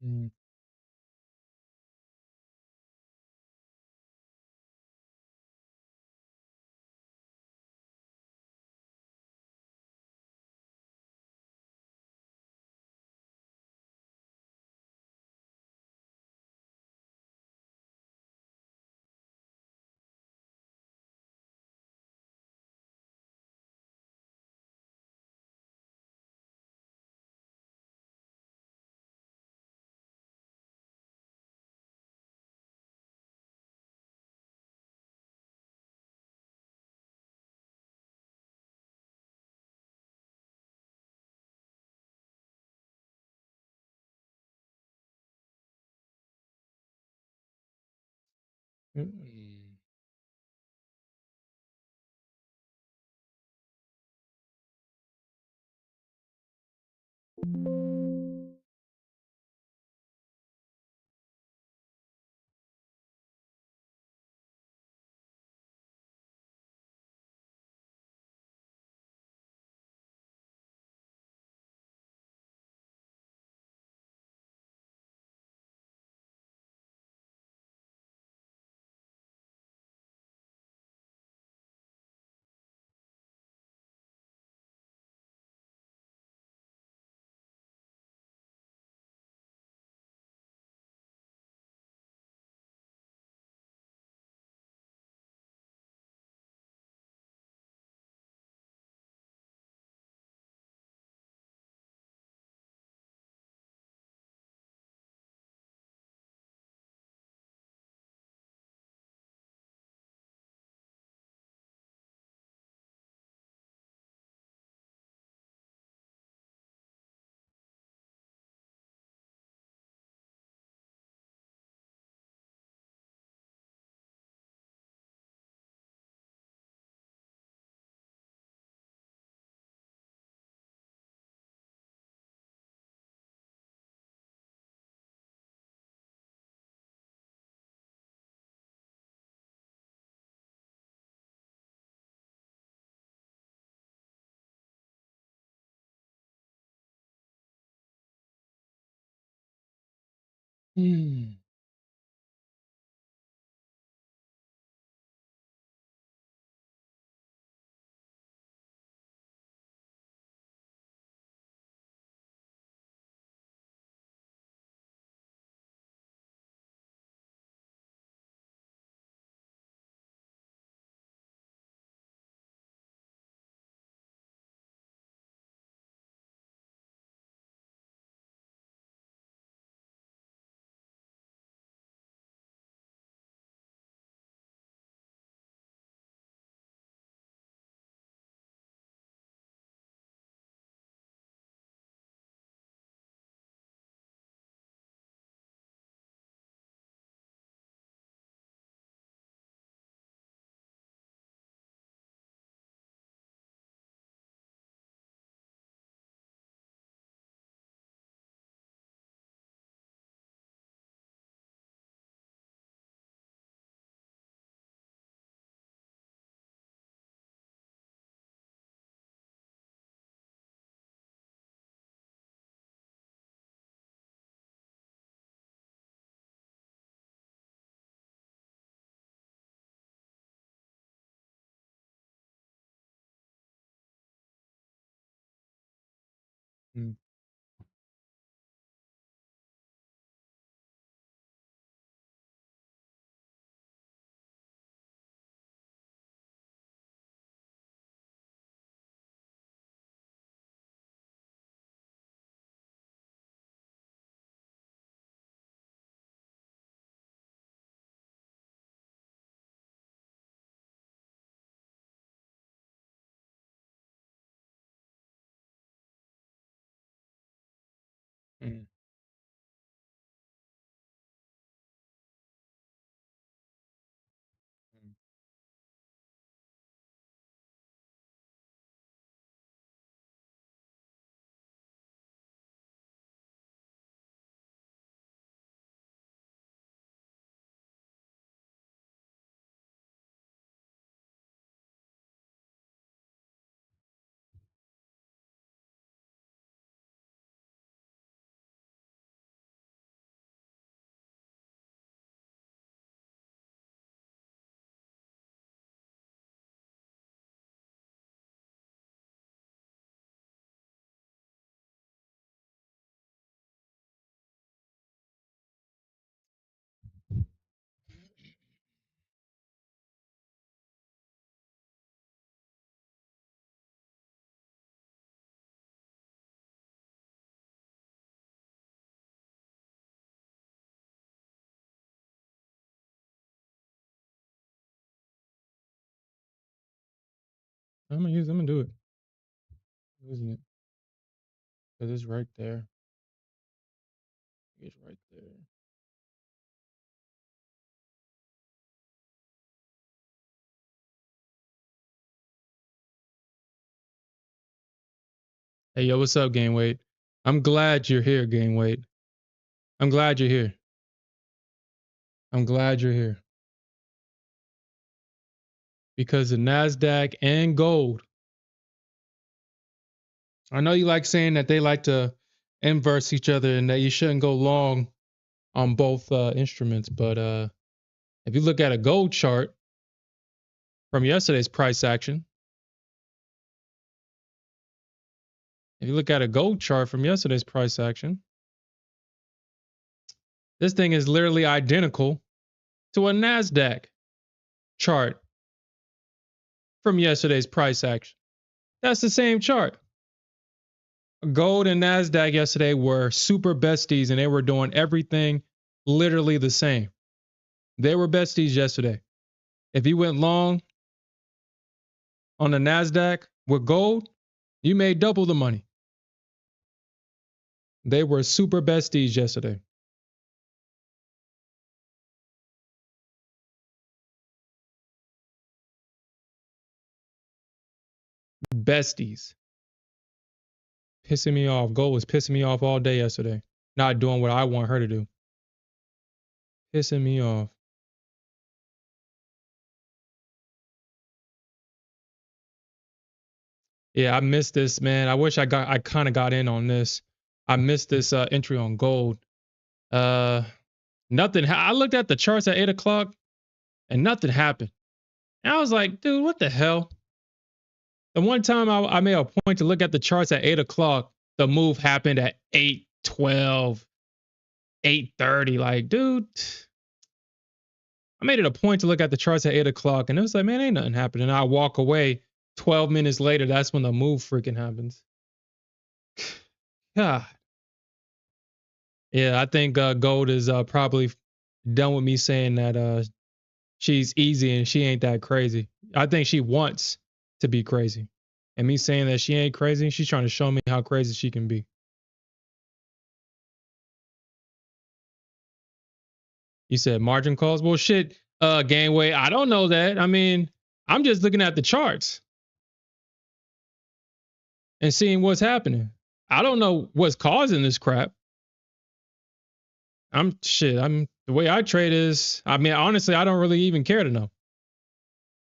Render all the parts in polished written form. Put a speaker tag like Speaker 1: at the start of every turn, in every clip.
Speaker 1: 음. 음. 음. 음. I'm gonna do it. Using it. 'Cause it's right there. It's right there. Hey, yo, what's up, Gain Weight? I'm glad you're here, Gain Weight. I'm glad you're here. I'm glad you're here. Because the Nasdaq and gold. I know you like saying that they like to inverse each other and that you shouldn't go long on both instruments, but if you look at a gold chart from yesterday's price action, if you look at a gold chart from yesterday's price action, this thing is literally identical to a Nasdaq chart from yesterday's price action. That's the same chart. Gold and Nasdaq yesterday were super besties and they were doing everything literally the same. They were besties yesterday. If you went long on the Nasdaq with gold, you made double the money. They were super besties yesterday. Besties. Pissing me off. Gold was pissing me off all day yesterday. Not doing what I want her to do. Pissing me off. Yeah, I missed this, man. I wish I kind of got in on this. I missed this entry on gold. Uh Nothing. I looked at the charts at 8 o'clock and nothing happened. And I was like, dude, what the hell? The one time I made a point to look at the charts at 8 o'clock, the move happened at 8:12, 8:30. Like, dude, I made it a point to look at the charts at 8 o'clock, and it was like, man, ain't nothing happening. I walk away. 12 minutes later, that's when the move freaking happens. Yeah. Yeah, I think Gold is probably done with me saying that she's easy and she ain't that crazy. I think she wants to be crazy. And me saying that she ain't crazy, she's trying to show me how crazy she can be. You said margin calls? Well, shit, Gangway, I don't know that. I mean, I'm just looking at the charts and seeing what's happening. I don't know what's causing this crap. I'm the way I trade is, I mean, honestly, I don't really even care to know.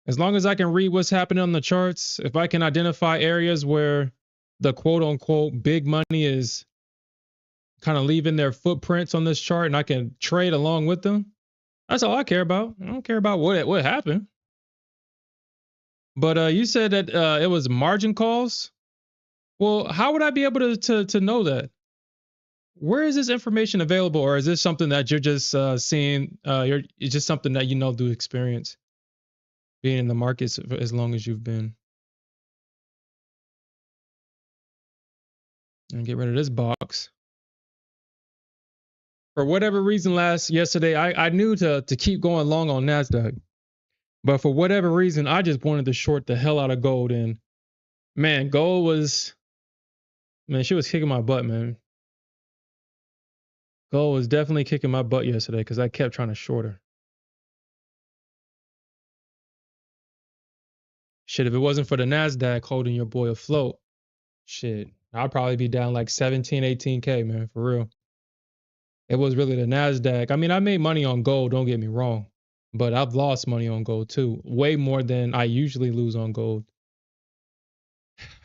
Speaker 1: As long as I can read what's happening on the charts, if I can identify areas where the quote unquote big money is kind of leaving their footprints on this chart and I can trade along with them, that's all I care about. I don't care about what happened. But you said that it was margin calls. Well, how would I be able to know that? Where is this information available, or is this something that you're just seeing? It's just something that you know through experience, being in the markets for as long as you've been. And get rid of this box. For whatever reason, yesterday, I knew to keep going long on Nasdaq, but for whatever reason, I just wanted to short the hell out of gold. And man, gold was, man, she was kicking my butt, man. Gold was definitely kicking my butt yesterday because I kept trying to short her. Shit, if it wasn't for the Nasdaq holding your boy afloat, shit, I'd probably be down like 17, 18K, man, for real. It was really the Nasdaq. I mean, I made money on gold, don't get me wrong, but I've lost money on gold too, way more than I usually lose on gold.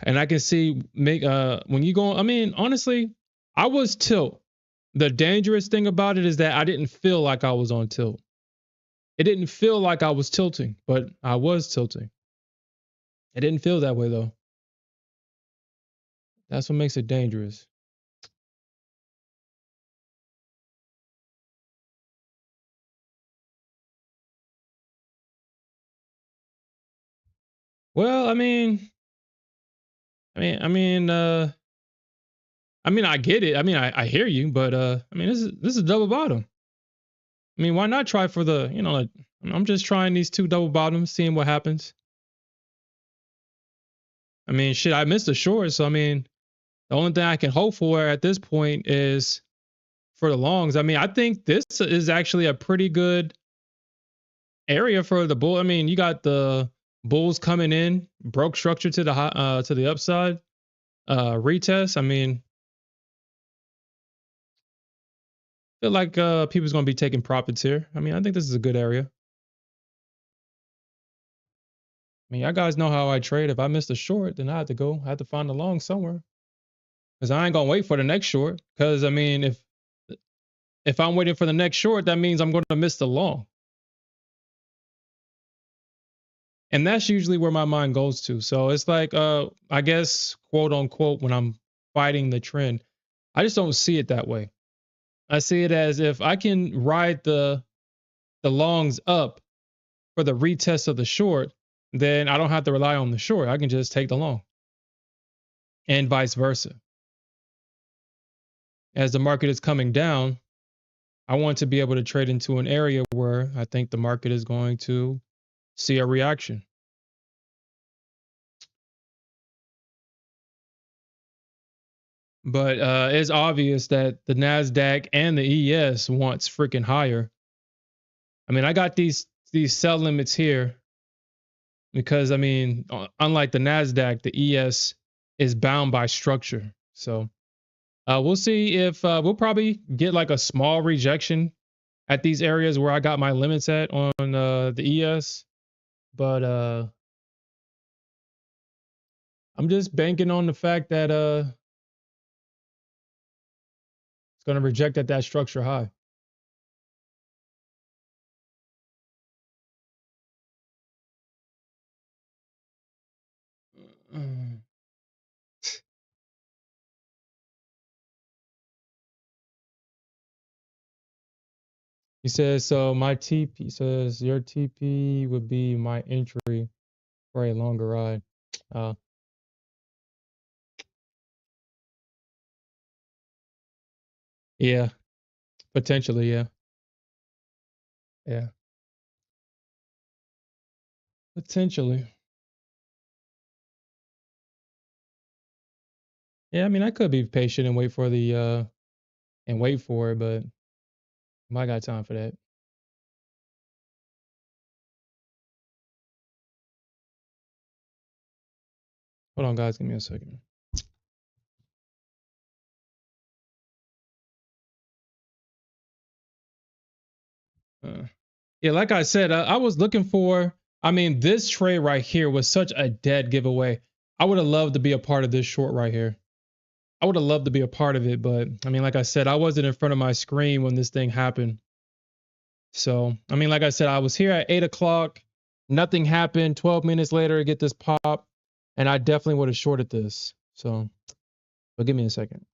Speaker 1: And I can see when you go, I mean, honestly, I was tilt. The dangerous thing about it is that I didn't feel like I was on tilt. It didn't feel like I was tilting, but I was tilting. It didn't feel that way though. That's what makes it dangerous. Well, I mean, I mean, I get it. I mean, I hear you, but I mean, this is double bottom. I mean, why not try for the, you know, like, I'm just trying these two double bottoms, seeing what happens. I mean, shit, I missed the short. So, I mean, the only thing I can hope for at this point is for the longs. I mean, I think this is actually a pretty good area for the bull. I mean, you got the bulls coming in, broke structure to the to the upside, retest. I mean, feel like people's gonna be taking profits here. I mean, I think this is a good area. I mean, y'all guys know how I trade. If I missed a short, then I had to go. I had to find a long somewhere. Cause I ain't gonna wait for the next short. Cause I mean, if I'm waiting for the next short, that means I'm gonna miss the long. And that's usually where my mind goes to. So it's like I guess quote unquote when I'm fighting the trend, I just don't see it that way. I see it as if I can ride the longs up for the retest of the short, then I don't have to rely on the short. I can just take the long and vice versa. As the market is coming down, I want to be able to trade into an area where I think the market is going to see a reaction. But it's obvious that the Nasdaq and the ES wants freaking higher. I mean, I got these sell limits here because I mean, unlike the Nasdaq, the ES is bound by structure. So we'll see if we'll probably get like a small rejection at these areas where I got my limits at on the ES. But I'm just banking on the fact that it's going to reject at that structure high. He says, so my TP says your TP would be my entry for a longer ride. Uh, yeah, potentially. Yeah. Yeah. Potentially. Yeah. I mean, I could be patient and wait for the, and wait for it, but I got time for that. Hold on, guys. Give me a second. Uh, yeah. Like I said, I was looking for, I mean, this trade right here was such a dead giveaway. I would have loved to be a part of this short right here. I would have loved to be a part of it, but I mean, like I said, I wasn't in front of my screen when this thing happened. So, I mean, like I said, I was here at 8 o'clock. Nothing happened. 12 minutes later, I get this pop, and I definitely would have shorted this. So, but give me a second.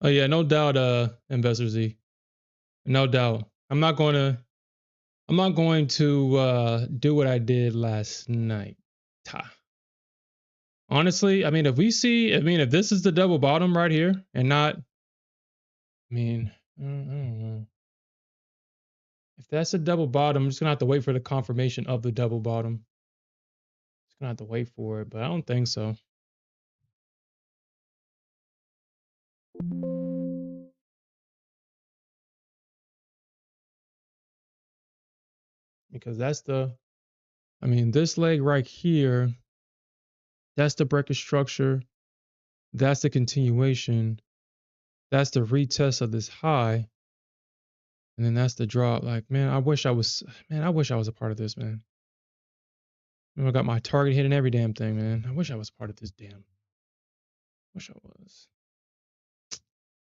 Speaker 1: Oh yeah, no doubt, Investor Z. No doubt. I'm not going to do what I did last night. Ta. Honestly, I mean, if this is the double bottom right here and not, I mean, I don't know. If that's a double bottom, I'm just gonna have to wait for the confirmation of the double bottom. Just gonna have to wait for it, but I don't think so. Because this leg right here, that's the breaker structure. That's the continuation. That's the retest of this high. And then that's the drop. Like, man, I wish I was a part of this, man. I got my target hit and every damn thing, man. I wish I was part of this damn. Wish I was.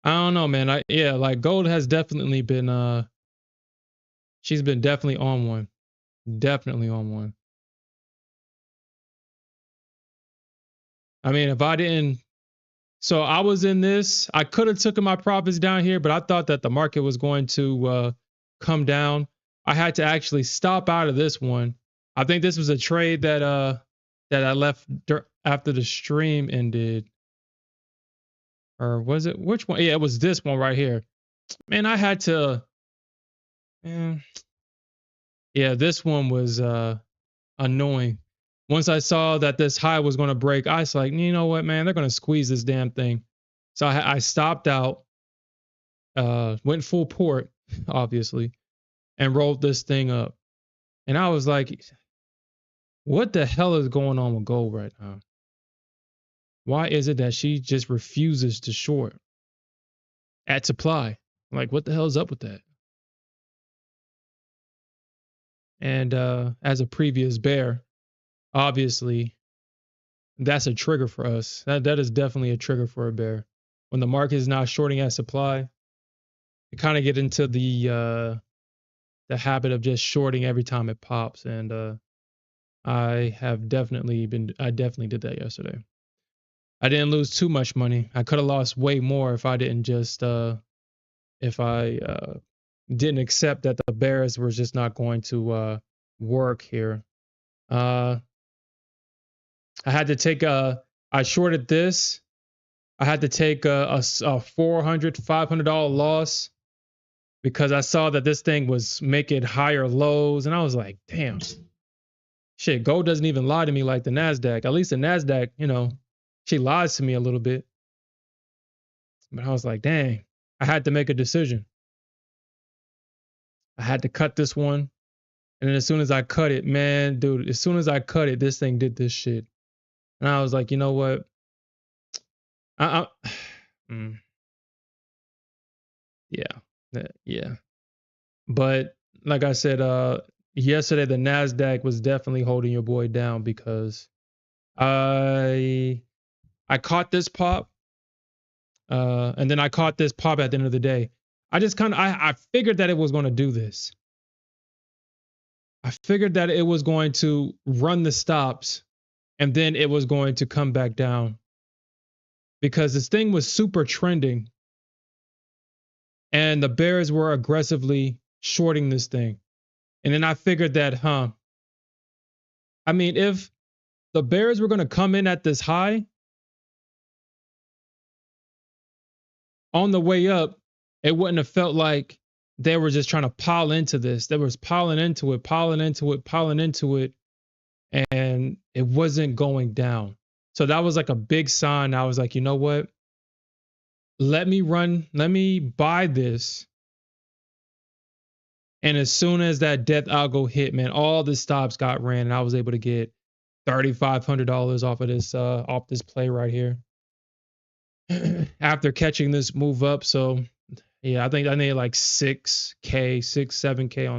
Speaker 1: I don't know, man. Like gold has definitely been she's been definitely on one. Definitely on one. I mean, if I didn't so I was in this, I could have taken my profits down here, but I thought that the market was going to come down. I had to actually stop out of this one. I think this was a trade that I left after the stream ended. Or was it which one? Yeah, it was this one right here. Man, I had to man. Yeah, this one was annoying. Once I saw that this high was going to break, I was like, you know what, man, they're going to squeeze this damn thing. So I stopped out, went full port, obviously, and rolled this thing up. And I was like, what the hell is going on with gold right now? Why is it that she just refuses to short at supply? Like, what the hell is up with that? And as a previous bear, obviously, that's a trigger for us. That is definitely a trigger for a bear. When the market is not shorting at supply, you kind of get into the habit of just shorting every time it pops. And I definitely did that yesterday. I didn't lose too much money. I could have lost way more if I didn't just if I didn't accept that the bears were just not going to work here. I had to take I shorted this. I had to take a $400 $500 loss because I saw that this thing was making higher lows, and I was like, damn, shit, gold doesn't even lie to me like the Nasdaq. At least the Nasdaq, she lies to me a little bit. But I was like, dang, I had to make a decision. I had to cut this one. And then as soon as I cut it, man, dude, as soon as I cut it, this thing did this shit. And I was like, you know what? Mm, yeah. But like I said, yesterday the Nasdaq was definitely holding your boy down because I caught this pop, and then I caught this pop at the end of the day. I just kind of I figured that it was going to do this. I figured that it was going to run the stops and then it was going to come back down because this thing was super trending and the bears were aggressively shorting this thing. And then I figured that, I mean, if the bears were going to come in at this high on the way up, it wouldn't have felt like they were just trying to pile into this. They was piling into it, piling into it, piling into it, and it wasn't going down. So that was like a big sign. I was like, you know what? Let me buy this. And as soon as that death algo hit, man, all the stops got ran, and I was able to get $3,500 off this play right here after catching this move up. So yeah, I think I need like 6K, 7K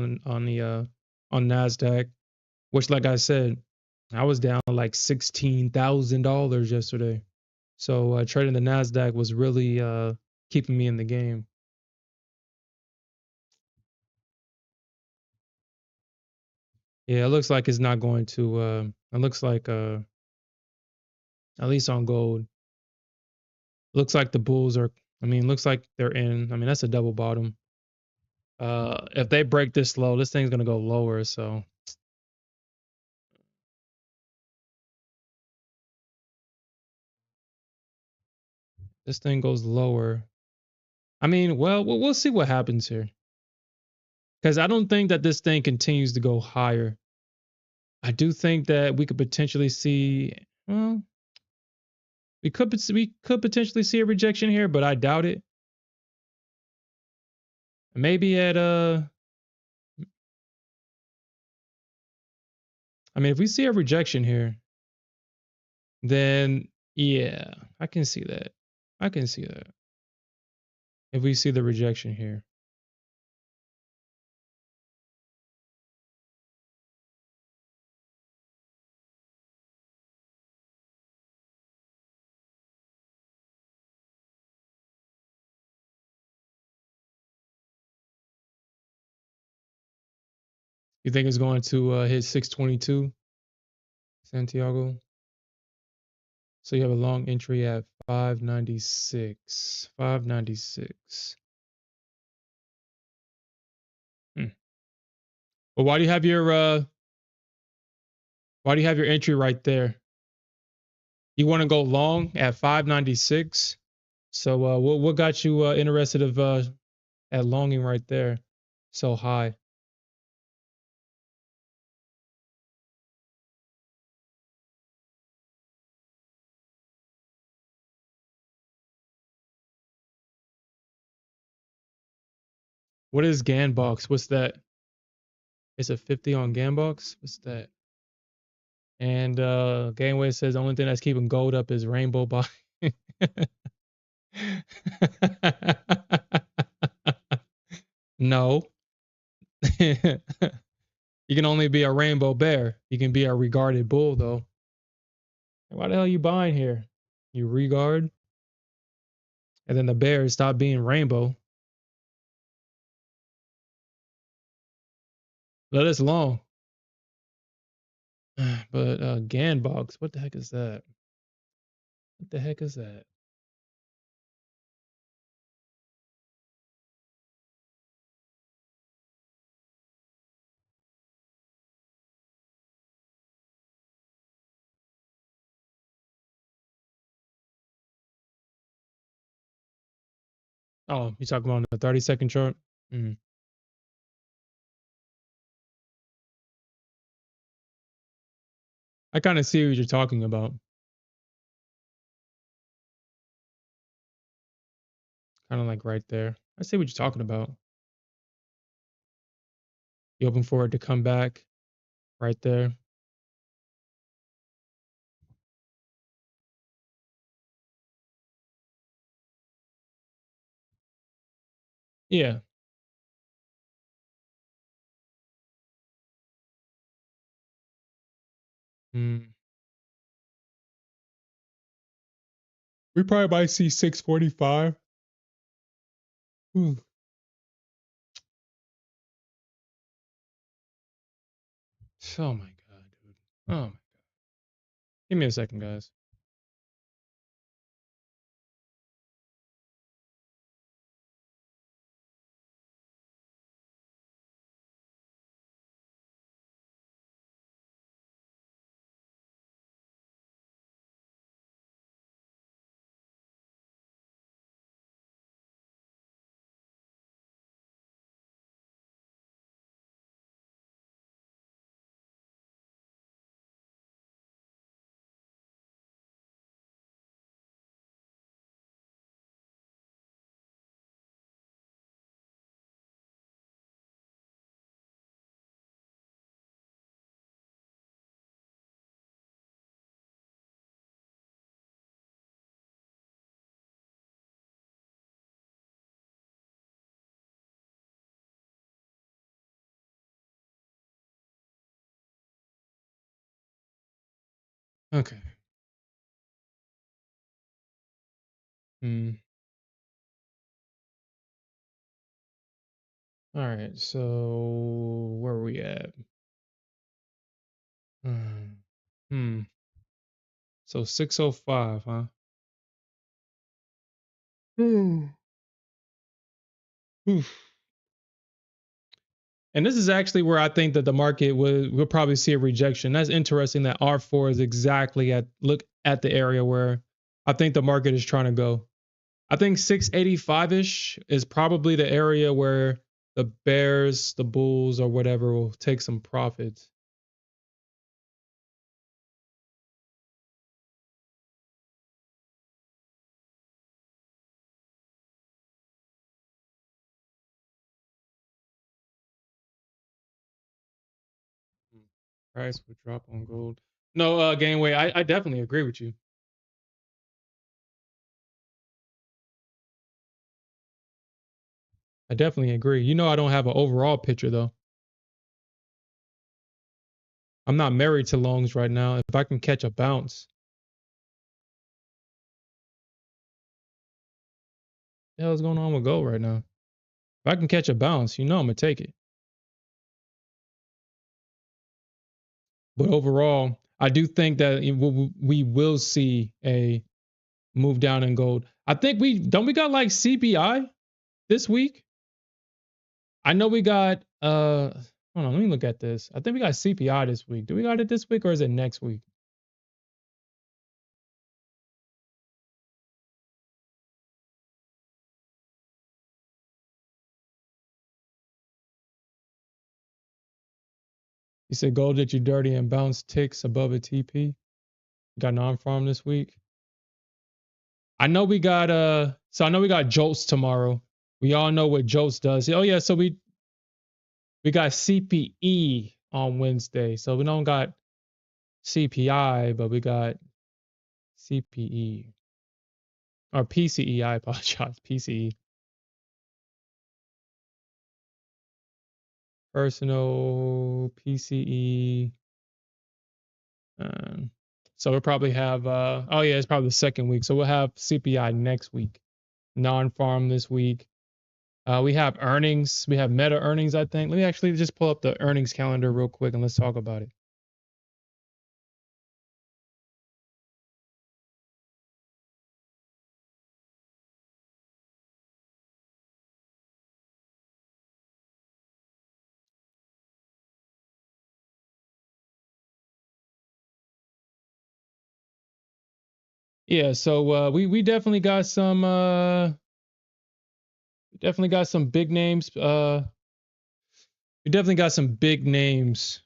Speaker 1: on Nasdaq, which like I said, I was down like $16,000 yesterday. So trading the Nasdaq was really keeping me in the game. Yeah, it looks like it's not going to it looks like at least on gold. Looks like the bulls are I mean, looks like they're in. I mean, that's a double bottom. If they break this low, this thing's gonna go lower. So this thing goes lower. I mean, well, we'll see what happens here. Because I don't think that this thing continues to go higher. I do think that we could potentially see. Well, we could potentially see a rejection here, but I doubt it. Maybe at I mean, if we see a rejection here, then yeah, I can see that. I can see that. If we see the rejection here. You think it's going to hit 622, Santiago? So you have a long entry at 596. 596. Hmm. Well, why do you have your entry right there? You want to go long at 596? So what got you interested of at longing right there so high? What is Ganbox? What's that? It's a 50 on Ganbox? What's that? And Gangway says the only thing that's keeping gold up is rainbow buy. No. You can only be a rainbow bear. You can be a regarded bull though. Why the hell are you buying here? You regard? And then the bears stop being rainbow. Let us long. But Ganbox, what the heck is that? What the heck is that? Oh, you talking about the 30-second chart? Mm. I kind of see what you're talking about. Kind of like right there. I see what you're talking about. You open for it to come back right there. Yeah. Mm. We probably might see 645. Ooh. Oh my god, dude. Oh my god. Give me a second, guys. Okay. Hmm. All right. So where are we at? Hmm. Hmm. So 605, huh? Oof. And this is actually where I think that the market will probably see a rejection. That's interesting that R4 is exactly look at the area where I think the market is trying to go. I think 685-ish is probably the area where the bears, the bulls, or whatever will take some profits. Price would drop on gold. No, Gainway, I definitely agree with you. I definitely agree. You know, I don't have an overall picture though. I'm not married to longs right now. If I can catch a bounce, what the hell's going on with gold right now? If I can catch a bounce, you know I'm gonna take it. But overall, I do think that we will see a move down in gold. I think we got like CPI this week. I know we got hold on, let me look at this. I think we got CPI this week. Do we got it this week or is it next week? You said gold did you dirty and bounce ticks above a TP. Got non-farm this week. I know we got I know we got jolts tomorrow. We all know what jolts does. Oh yeah, so we got CPE on Wednesday. So we don't got CPI, but we got CPE or PCE. I apologize. PCE. Personal PCE. Um, so we'll probably have oh yeah, it's probably the second week. So we'll have CPI next week. Non-farm this week. We have earnings. We have meta earnings, I think. Let me actually just pull up the earnings calendar real quick and let's talk about it. Yeah, so we definitely got some big names. We definitely got some big names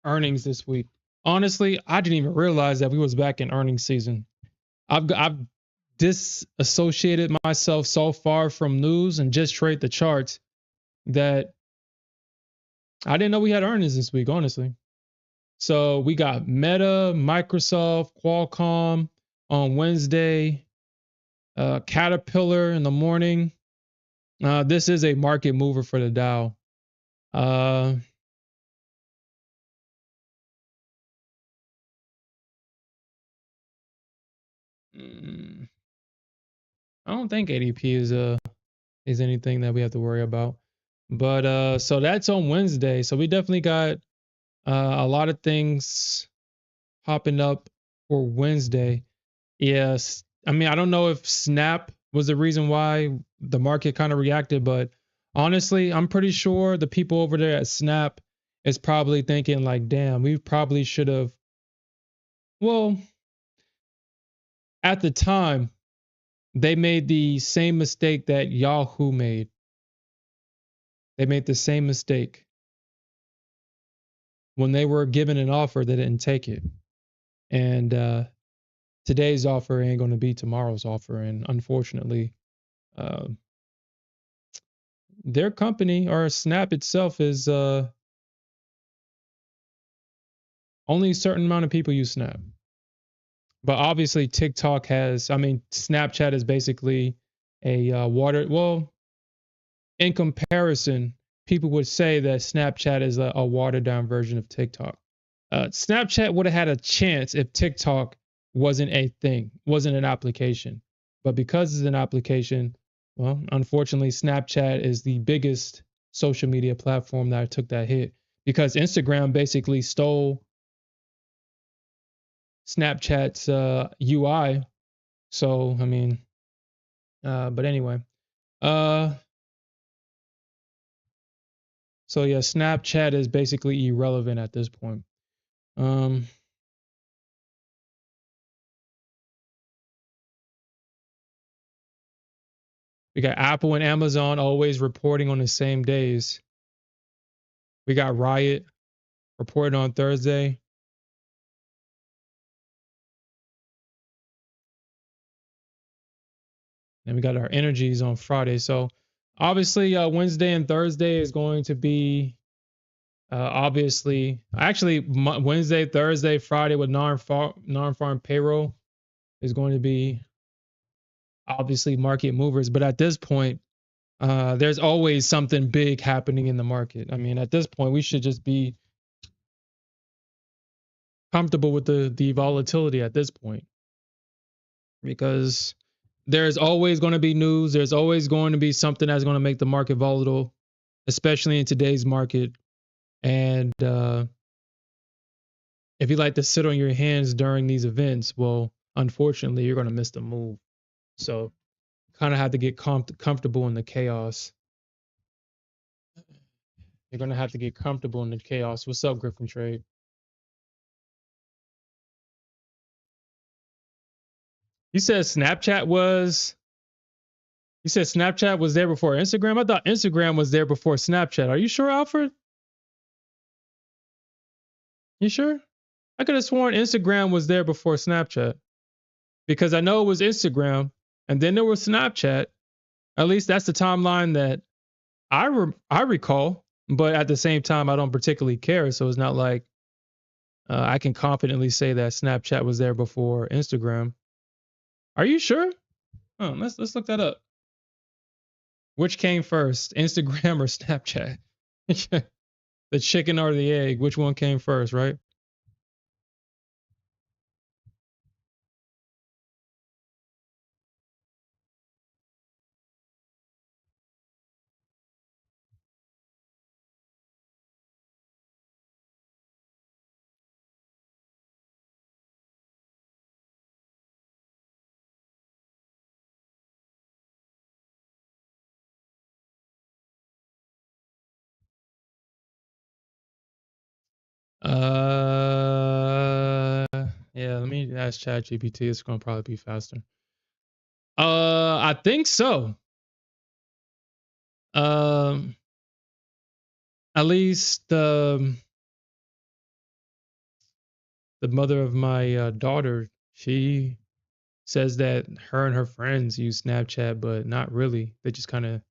Speaker 1: earnings this week. Honestly, I didn't even realize that we was back in earnings season. I've disassociated myself so far from news and just trade the charts that I didn't know we had earnings this week, honestly. So we got Meta, Microsoft, Qualcomm on Wednesday, Caterpillar in the morning. This is a market mover for the Dow. Uh, mm, I don't think ADP is anything that we have to worry about. But so that's on Wednesday. So we definitely got a lot of things popping up for Wednesday. Yes. I mean, I don't know if Snap was the reason why the market kind of reacted, but honestly, I'm pretty sure the people over there at Snap is probably thinking like, damn, we probably should have. Well, at the time, they made the same mistake that Yahoo made. They made the same mistake. When they were given an offer, they didn't take it. And today's offer ain't going to be tomorrow's offer. And unfortunately, uh, their company or Snap itself is only a certain amount of people use Snap. But obviously, TikTok has, I mean, Snapchat is basically a well, in comparison, people would say that Snapchat is a watered down version of TikTok. Snapchat would have had a chance if TikTok wasn't a thing, wasn't an application. But because it's an application, well, unfortunately, Snapchat is the biggest social media platform that took that hit because Instagram basically stole Snapchat's UI. So, I mean, But anyway, uh, so yeah, Snapchat is basically irrelevant at this point. Um, we got Apple and Amazon always reporting on the same days. We got Riot reporting on Thursday. And we got our energies on Friday. So obviously, Wednesday and Thursday is going to be obviously actually Wednesday, Thursday, Friday with non-farm payroll is going to be obviously market movers. But at this point, there's always something big happening in the market. I mean, at this point, we should just be comfortable with the volatility at this point because there's always going to be news. There's always going to be something that's going to make the market volatile, especially in today's market. And if you like to sit on your hands during these events, well, unfortunately, you're going to miss the move. So, kind of have to get comfortable in the chaos. You're going to have to get comfortable in the chaos. What's up, Griffin Trade? You said Snapchat was. You said Snapchat was there before Instagram. I thought Instagram was there before Snapchat. Are you sure, Alfred? You sure? I could have sworn Instagram was there before Snapchat because I know it was Instagram and then there was Snapchat. At least that's the timeline that I recall. But at the same time, I don't particularly care. So it's not like I can confidently say that Snapchat was there before Instagram. Are you sure? Oh, let's look that up. Which came first, Instagram or Snapchat? The chicken or the egg? Which one came first, right? Uh, yeah. Let me ask ChatGPT. It's gonna probably be faster. I think so. Um, at least the mother of my daughter, she says that her and her friends use Snapchat, but not really. They just kind of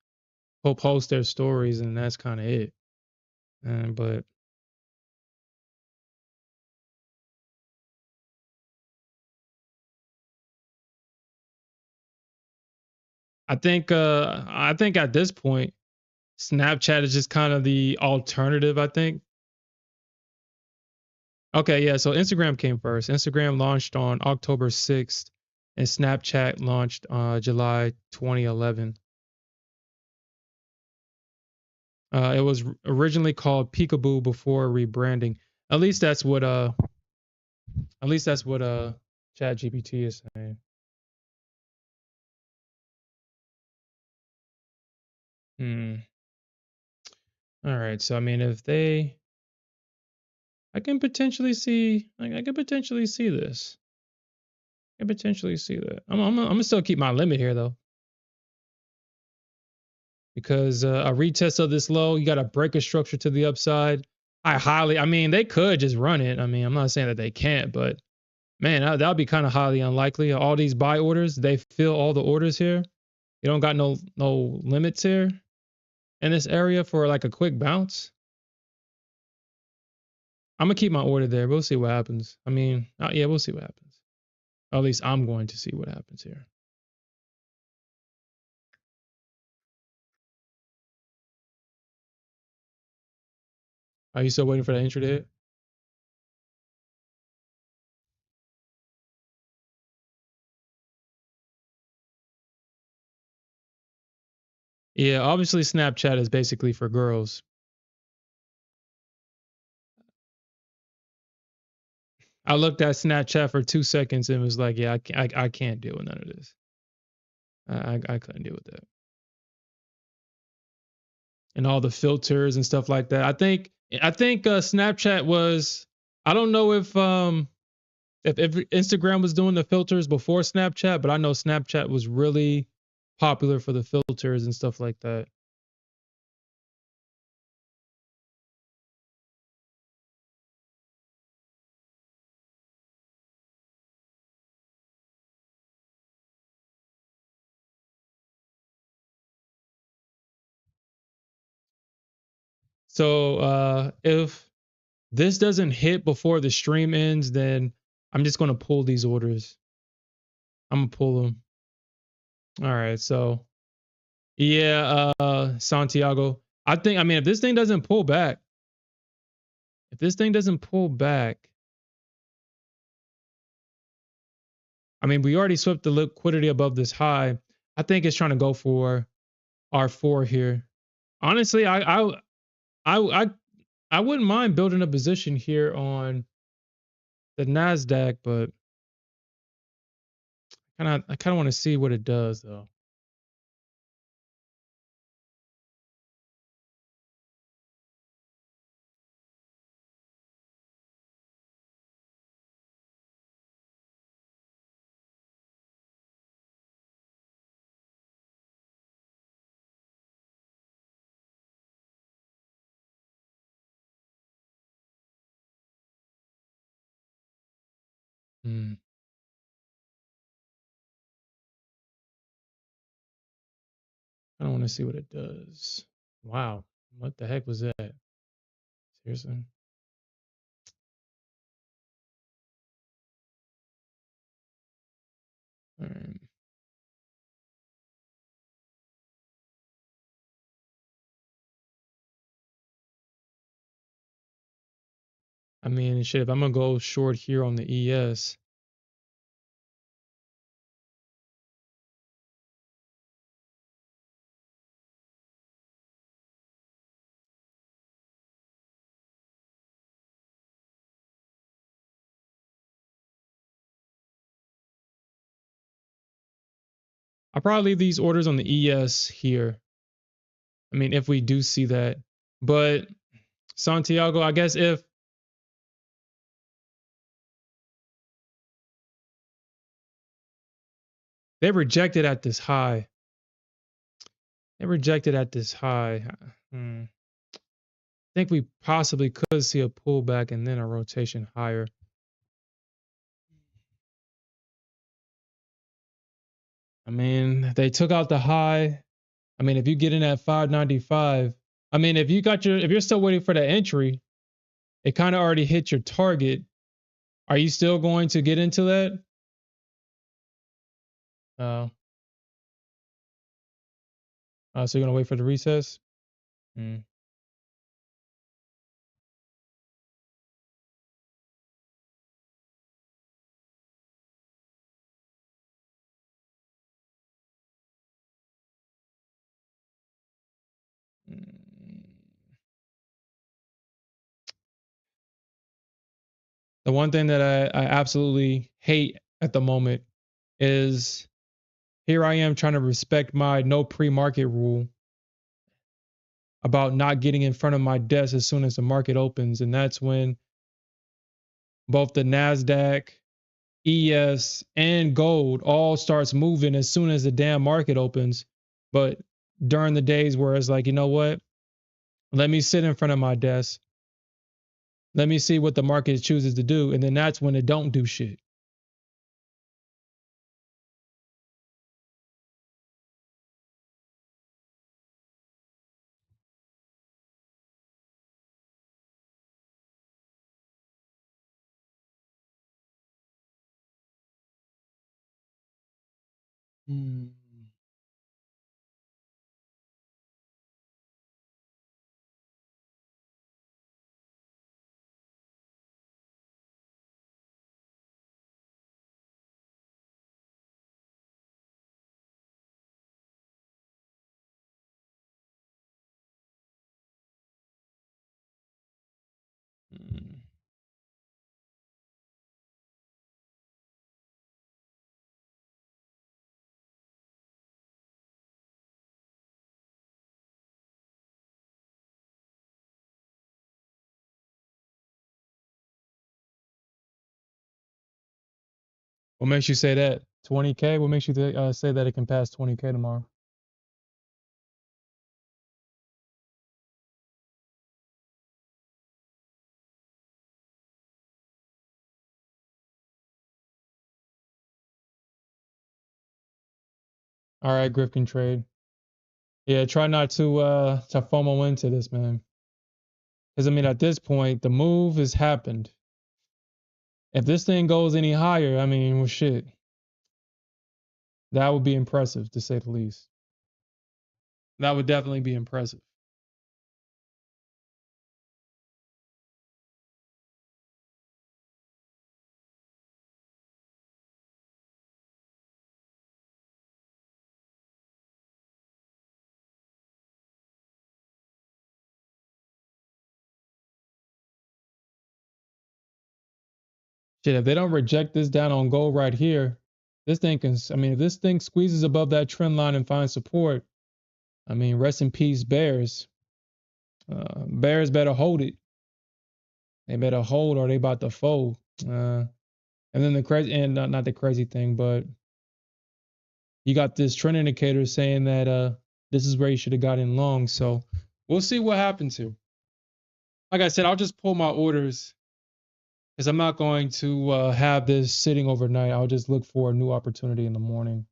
Speaker 1: post their stories, and that's kind of it. But I think at this point, Snapchat is just kind of the alternative. I think. Okay, yeah. So Instagram came first. Instagram launched on October 6th, and Snapchat launched July 2011. It was originally called Peekaboo before rebranding. At least that's what at least that's what ChatGPT is saying. Hmm. All right. So I mean, if they, I can potentially see, like, I can potentially see this. I can potentially see that. I'm gonna still keep my limit here though, because a retest of this low, you got to break a structure to the upside. I mean, they could just run it. I mean, I'm not saying that they can't, but man, that would be kind of highly unlikely. All these buy orders, they fill all the orders here. You don't got no limits here in this area for like a quick bounce. I'm gonna keep my order there. We'll see what happens. I mean, yeah, we'll see what happens. Or at least I'm going to see what happens here. Are you still waiting for that entry to hit? Yeah, obviously Snapchat is basically for girls. I looked at Snapchat for 2 seconds and was like, yeah, I can't deal with none of this. I couldn't deal with that. And all the filters and stuff like that. I think Snapchat was. I don't know if Instagram was doing the filters before Snapchat, but I know Snapchat was really popular for the filters and stuff like that. So if this doesn't hit before the stream ends, then I'm just gonna pull these orders. I'm gonna pull them. All right. So yeah, Santiago. I mean, if this thing doesn't pull back, if this thing doesn't pull back, I mean, we already swept the liquidity above this high. I think it's trying to go for R4 here. Honestly, I I wouldn't mind building a position here on the Nasdaq, but I kind of want to see what it does though. Hmm. I don't want to see what it does. Wow, what the heck was that? Seriously? All right. I mean, shit. If I'm gonna go short here on the ES, I'll probably leave these orders on the ES here. I mean, if we do see that, but Santiago, I guess if they rejected at this high, they rejected at this high. Hmm. I think we possibly could see a pullback and then a rotation higher. I mean, they took out the high. I mean, if you get in at 595, I mean, if you're still waiting for the entry, it kind of already hit your target. Are you still going to get into that? Uh, so you're gonna wait for the recess? Mm. Mm. The one thing that I absolutely hate at the moment is here I am trying to respect my no pre-market rule about not getting in front of my desk as soon as the market opens. And that's when both the NASDAQ, ES, and gold all starts moving as soon as the damn market opens. But during the days where it's like, you know what? Let me sit in front of my desk. Let me see what the market chooses to do. And then that's when it don't do shit. Hmm. Hmm. What makes you say that? 20K? What makes you say that it can pass 20K tomorrow? All right, Griff can trade. Yeah, try not to FOMO into this, man. Because I mean, at this point, the move has happened. If this thing goes any higher, I mean, well, shit, that would be impressive to say the least. That would definitely be impressive. Shit, if they don't reject this down on gold right here, this thing can, I mean, if this thing squeezes above that trend line and finds support, I mean, rest in peace, bears. Bears better hold it. They better hold or they about to fold. And then the crazy, and not the crazy thing, but you got this trend indicator saying that this is where you should have got in long. So we'll see what happens here. Like I said, I'll just pull my orders because I'm not going to have this sitting overnight. I'll just look for a new opportunity in the morning.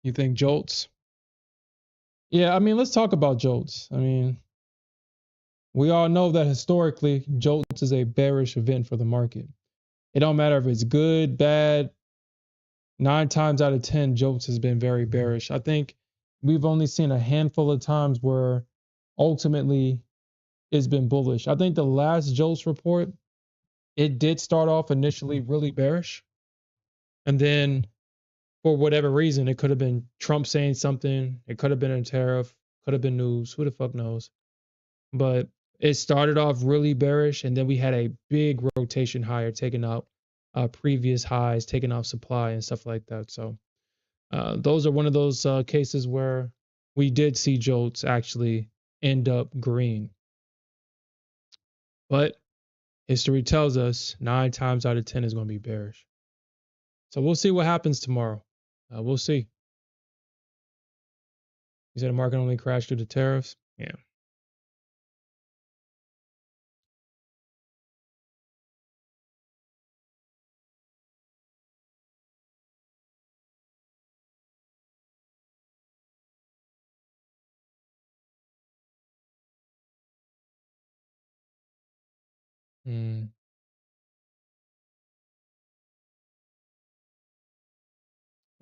Speaker 1: You think jolts? Yeah, I mean, let's talk about jolts. I mean, we all know that historically, jolts is a bearish event for the market. It don't matter if it's good, bad. 9 times out of 10, jolts has been very bearish. I think we've only seen a handful of times where ultimately it's been bullish. I think the last jolts report, it did start off initially really bearish, and then for whatever reason, it could have been Trump saying something. It could have been a tariff. Could have been news. Who the fuck knows? But it started off really bearish, and then we had a big rotation higher, taking out previous highs, taking off supply and stuff like that. So those are one of those cases where we did see jolts actually end up green. But history tells us 9 times out of 10 is going to be bearish. So we'll see what happens tomorrow. We'll see. You said the market only crashed due to tariffs? Yeah. Mm.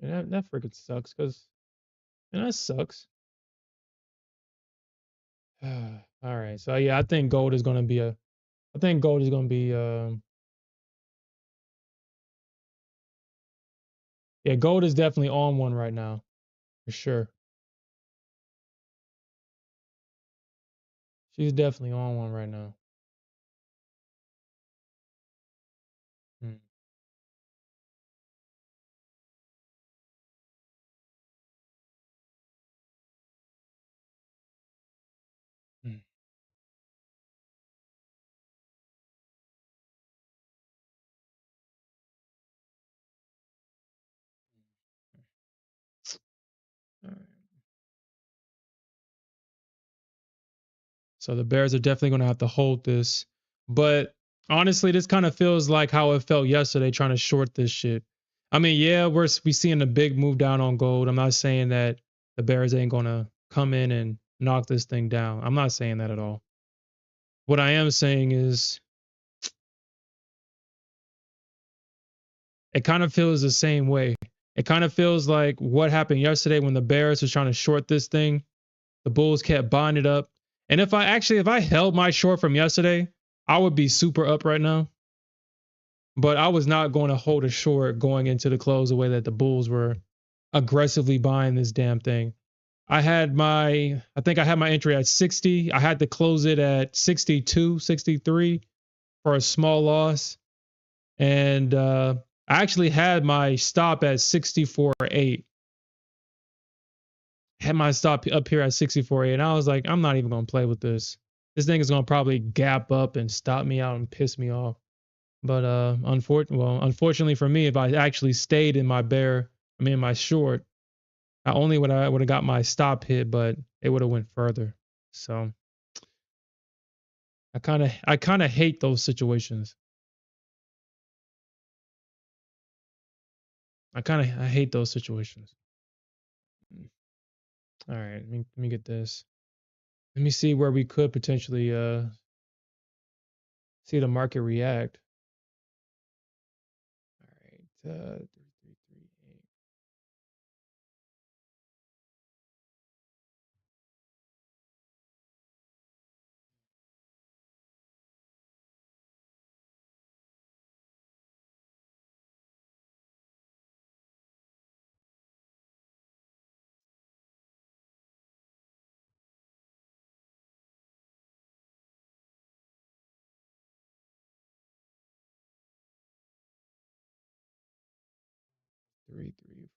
Speaker 1: And that freaking sucks because, and that sucks. All right. So yeah, I think gold is going to be a, I think gold is going to be, yeah, gold is definitely on one right now for sure. She's definitely on one right now. Mm. Mm. All right. So the Bears are definitely going to have to hold this. But honestly, this kind of feels like how it felt yesterday trying to short this shit. I mean, yeah, we seeing a big move down on gold. I'm not saying that the Bears ain't going to come in and knock this thing down. I'm not saying that at all. What I am saying is it kind of feels the same way. It kind of feels like what happened yesterday when the Bears was trying to short this thing. The Bulls kept buying it up. And if I held my short from yesterday, I would be super up right now. But I was not going to hold a short going into the close the way that the Bulls were aggressively buying this damn thing. I think I had my entry at 60. I had to close it at 62, 63 for a small loss. And I actually had my stop at 64.8. Had my stop up here at 64.8. And I was like, I'm not even going to play with this. This thing is gonna probably gap up and stop me out and piss me off. But unfortunately for me, if I actually stayed in my my short, not only would I would have got my stop hit, but it would have went further. So I kind of hate those situations. I hate those situations. Mm. All right, let me get this. Let me see where we could potentially see the market react. All right, 3338. 3344.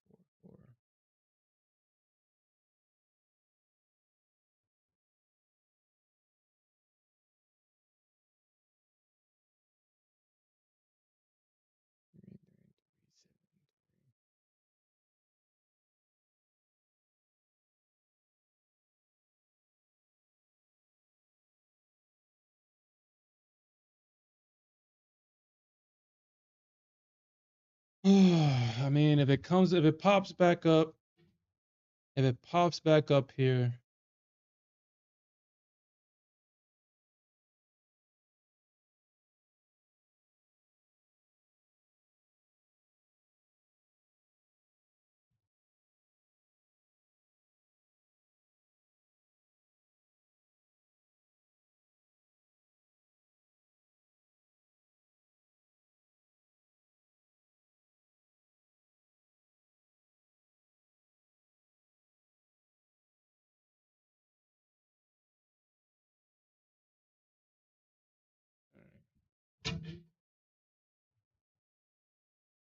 Speaker 1: I mean, if it pops back up, if it pops back up here,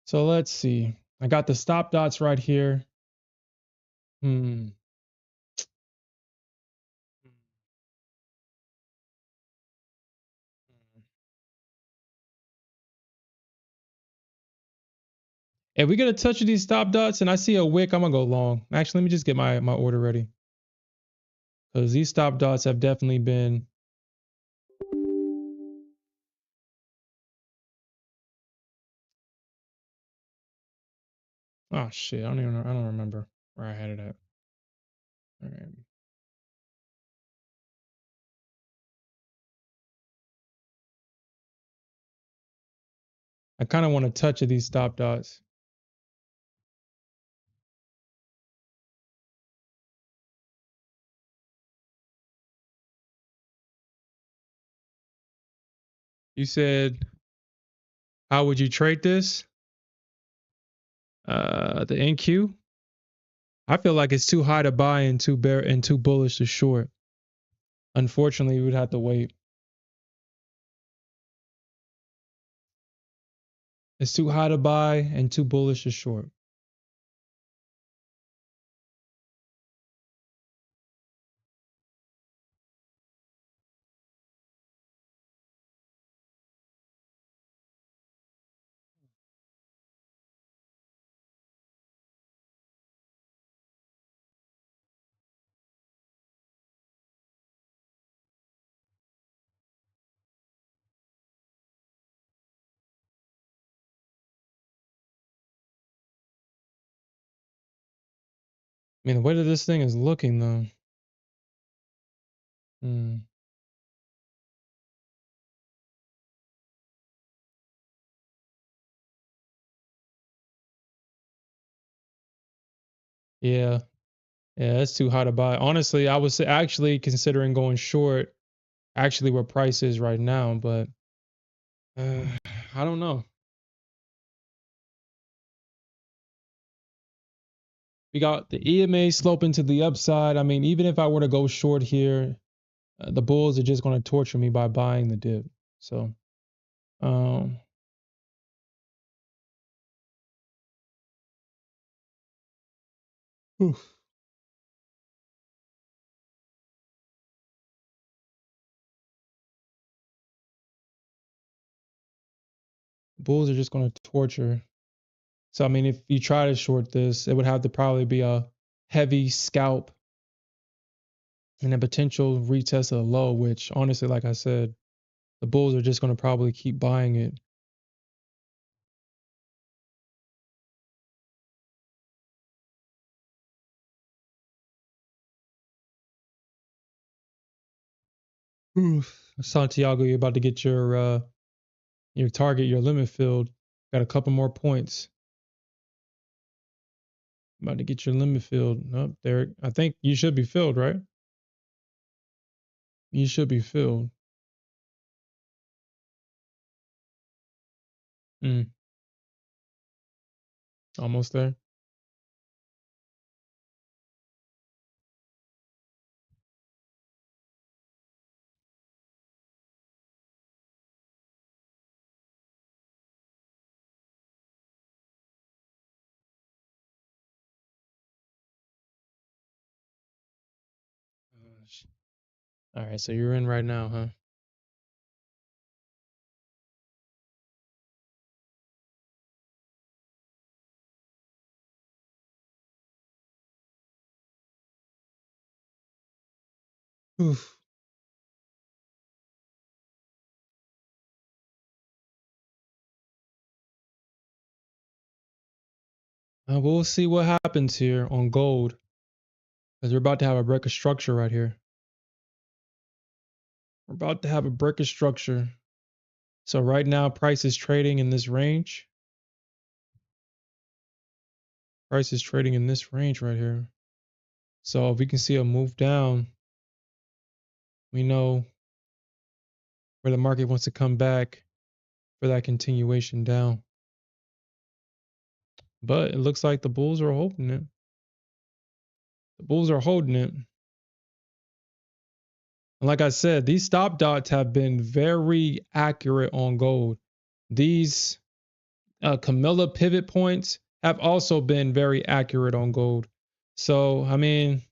Speaker 1: so let's see. I got the stop dots right here. Hmm. If we get a touch of these stop dots and I see a wick, I'm gonna go long. Actually, let me just get my order ready because these stop dots have definitely been. Oh shit! I don't remember where I had it at. All right. I kind of want a touch of these stop dots. You said, how would you trade this? The NQ. I feel like it's too high to buy and too bullish to short. Unfortunately, we would have to wait. It's too high to buy and too bullish to short. I mean, the way that this thing is looking, though. Hmm. Yeah, yeah, that's too high to buy. Honestly, I was actually considering going short. Actually, where price is right now, but uh, I don't know. We got the EMA sloping to the upside. I mean, even if I were to go short here, the bulls are just going to torture me by buying the dip. So, um, whew. bulls are just going to torture. So, I mean, if you try to short this, it would have to probably be a heavy scalp and a potential retest of the low, which honestly, like I said, the bulls are just going to probably keep buying it. Oof. Santiago, you're about to get your target, your limit filled. Got a couple more points. About to get your limit filled. Nope, there. I think you should be filled, right? You should be filled. Mm, almost there. All right, so you're in right now, huh? Oof. We'll see what happens here on gold because we're about to have a break of structure right here. We're about to have a break of structure. So right now, price is trading in this range. Price is trading in this range right here. So if we can see a move down, we know where the market wants to come back for that continuation down. But it looks like the bulls are holding it. The bulls are holding it. And like I said, these stop dots have been very accurate on gold. These Camilla pivot points have also been very accurate on gold. So, I mean,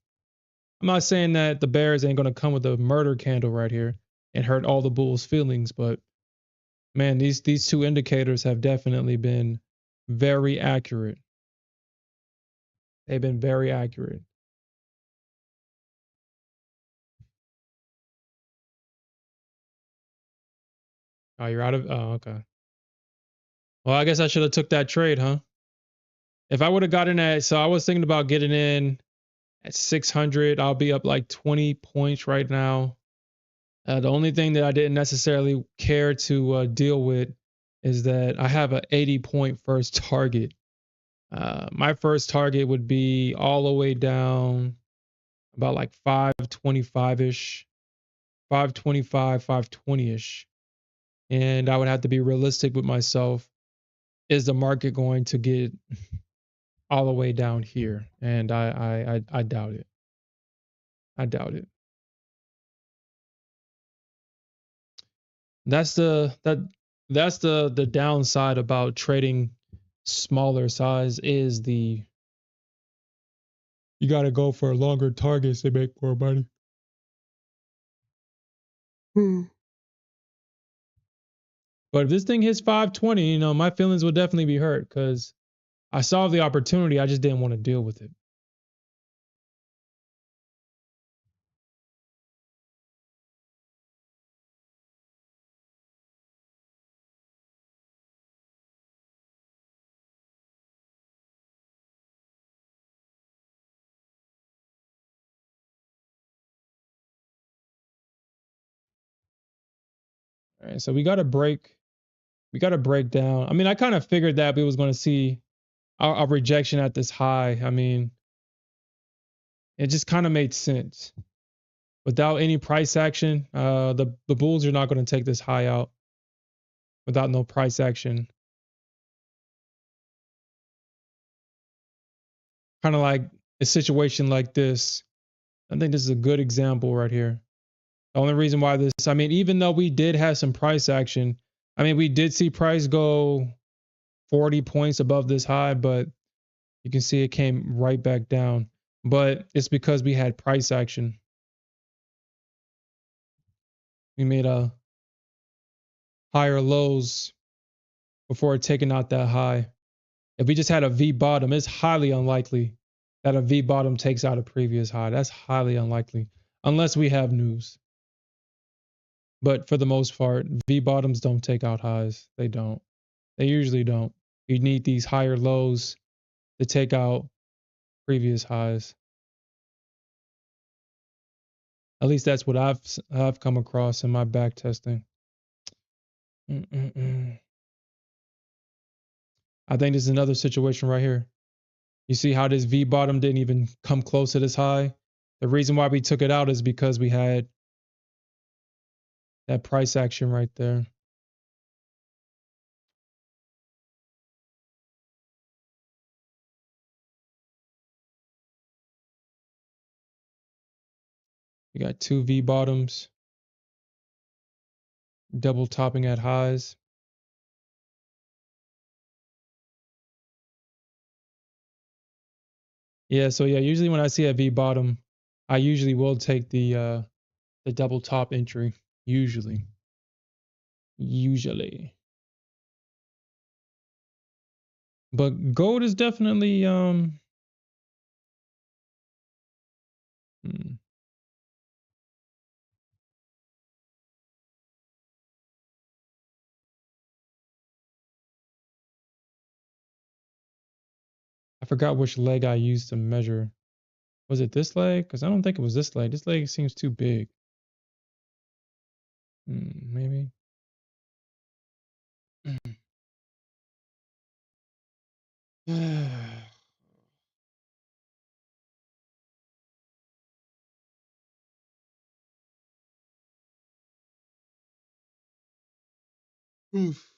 Speaker 1: I'm not saying that the bears ain't going to come with a murder candle right here and hurt all the bulls' feelings, but man, these two indicators have definitely been very accurate. They've been very accurate. Oh, you're out of. Oh, okay. Well, I guess I should have took that trade, huh? If I would have gotten at, so I was thinking about getting in at 600. I'll be up like 20 points right now. The only thing that I didn't necessarily care to deal with is that I have an 80-point first target. My first target would be all the way down about like 525 ish, 525, 520 ish. And I would have to be realistic with myself. Is the market going to get all the way down here? And I doubt it. I doubt it. That's the downside about trading smaller size is the you got to go for longer targets to make more money. But if this thing hits 520, my feelings will definitely be hurt because I saw the opportunity. I just didn't want to deal with it. All right, so we got to break. We got to break down. I mean, I kind of figured that we was going to see a rejection at this high. I mean, it just kind of made sense. Without any price action, the bulls are not going to take this high out without no price action. Kind of like a situation like this. I think this is a good example right here. The only reason why this, I mean, even though we did have some price action, I mean, we did see price go 40 points above this high, but you can see it came right back down. But it's because we had price action. We made a higher lows before taking out that high. If we just had a V bottom, it's highly unlikely that a V bottom takes out a previous high. That's highly unlikely unless we have news. But for the most part, V bottoms don't take out highs. They don't. They usually don't. You need these higher lows to take out previous highs. At least that's what I've come across in my back testing. I think this is another situation right here. You see how this V bottom didn't even come close to this high? The reason why we took it out is because we had that price action right there. You got two V bottoms, double topping at highs. Yeah, so yeah, usually when I see a V bottom, I usually will take the double top entry. Usually. Usually. But gold is definitely hmm, I forgot which leg I used to measure. Was it this leg? Because I don't think it was this leg. This leg seems too big. Maybe. Oof.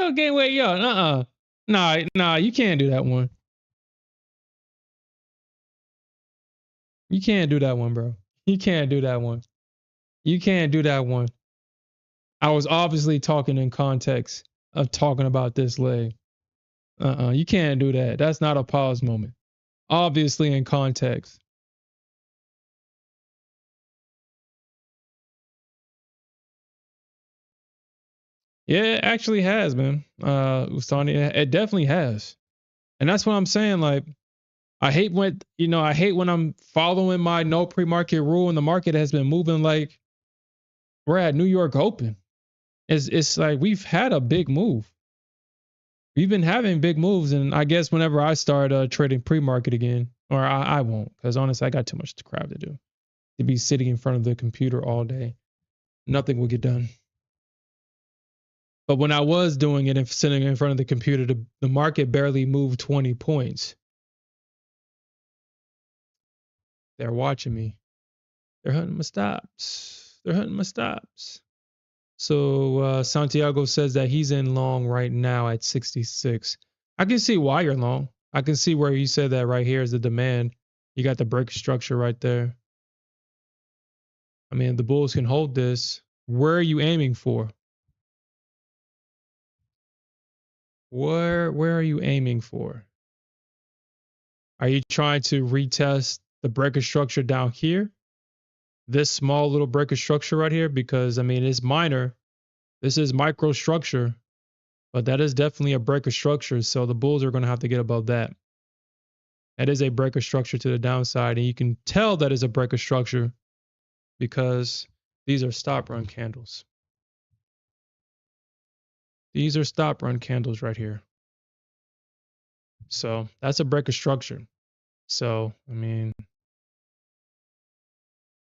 Speaker 1: Okay, wait, yo, nah, you can't do that one. You can't do that one, bro. You can't do that one. You can't do that one. I was obviously talking in context of talking about this leg. You can't do that. That's not a pause moment. Obviously in context. Yeah, it actually has, man. Ustani, it definitely has. And that's what I'm saying. Like, I hate when I'm following my no pre-market rule and the market has been moving like we're at New York Open. It's like we've had a big move. We've been having big moves, and I guess whenever I start trading pre-market again, or I won't, because honestly, I got too much crap to do. To be sitting in front of the computer all day, nothing will get done. But when I was doing it and sitting in front of the computer, the market barely moved 20 points. They're watching me. They're hunting my stops. They're hunting my stops. So Santiago says that he's in long right now at 66. I can see why you're long. I can see where you said that right here is the demand. You got the break structure right there. I mean, the Bulls can hold this. Where are you aiming for? Where are you aiming for? Are you trying to retest the breaker structure down here? This small little breaker structure right here? Because I mean, it's minor. This is micro structure, but that is definitely a breaker structure. So the Bulls are going to have to get above that. That is a breaker structure to the downside. And you can tell that is a breaker structure because these are stop run candles. These are stop run candles right here. So that's a breaker structure. So, I mean,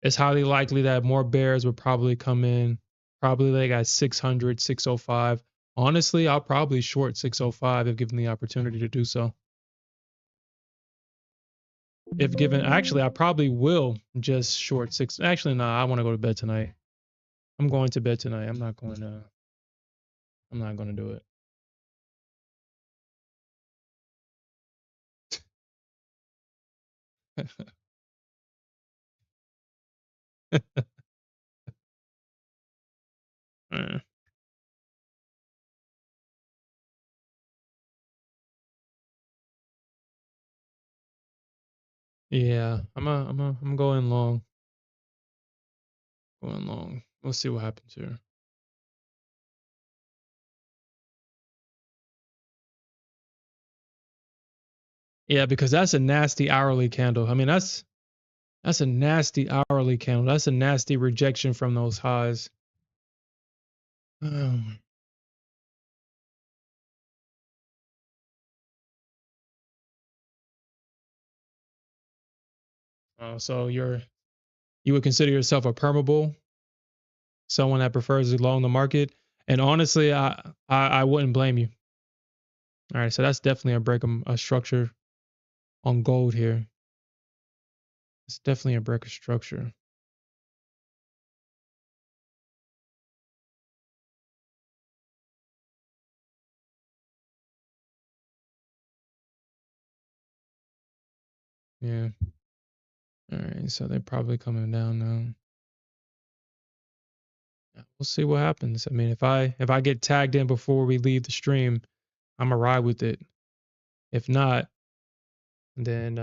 Speaker 1: it's highly likely that more bears would probably come in, probably like at 600, 605. Honestly, I'll probably short 605 if given the opportunity to do so. If given, actually, I probably will just short six. Actually, no, I want to go to bed tonight. I'm going to bed tonight. I'm not going to do it. Yeah, I'm going long. Going long. We'll see what happens here. Yeah, because that's a nasty hourly candle. I mean, that's a nasty hourly candle. That's a nasty rejection from those highs. Um, so you would consider yourself a permable, someone that prefers to long the market. And honestly, I wouldn't blame you. All right, so that's definitely a structure on gold here. It's definitely a break of structure. Yeah. All right, so they're probably coming down now. Yeah, we'll see what happens. I mean, if I get tagged in before we leave the stream, I'm gonna ride with it. If not, then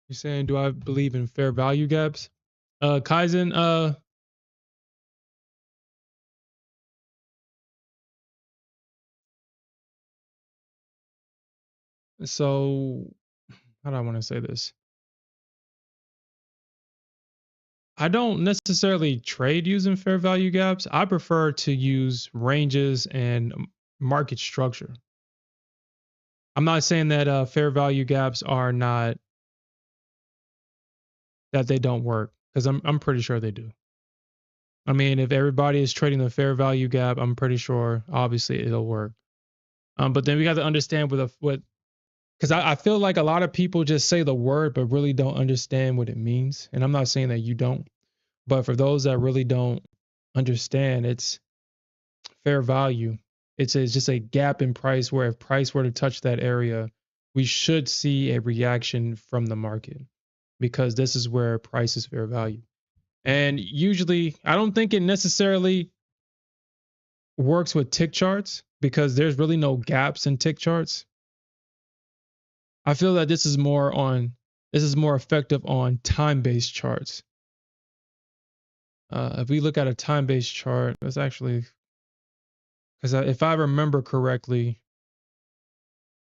Speaker 1: you're saying, do I believe in fair value gaps? Kaizen, so how do I want to say this? I don't necessarily trade using fair value gaps. I prefer to use ranges and market structure. I'm not saying that fair value gaps are not that they don't work because I'm pretty sure they do. I mean, if everybody is trading the fair value gap, I'm pretty sure obviously it'll work. But then we got to understand what because I feel like a lot of people just say the word but really don't understand what it means. And I'm not saying that you don't, but for those that really don't understand, it's fair value. It's just a gap in price where if price were to touch that area, we should see a reaction from the market because this is where price is fair value. And usually, I don't think it necessarily works with tick charts because there's really no gaps in tick charts. I feel that this is more effective on time-based charts. If we look at a time-based chart, that's actually because if I remember correctly,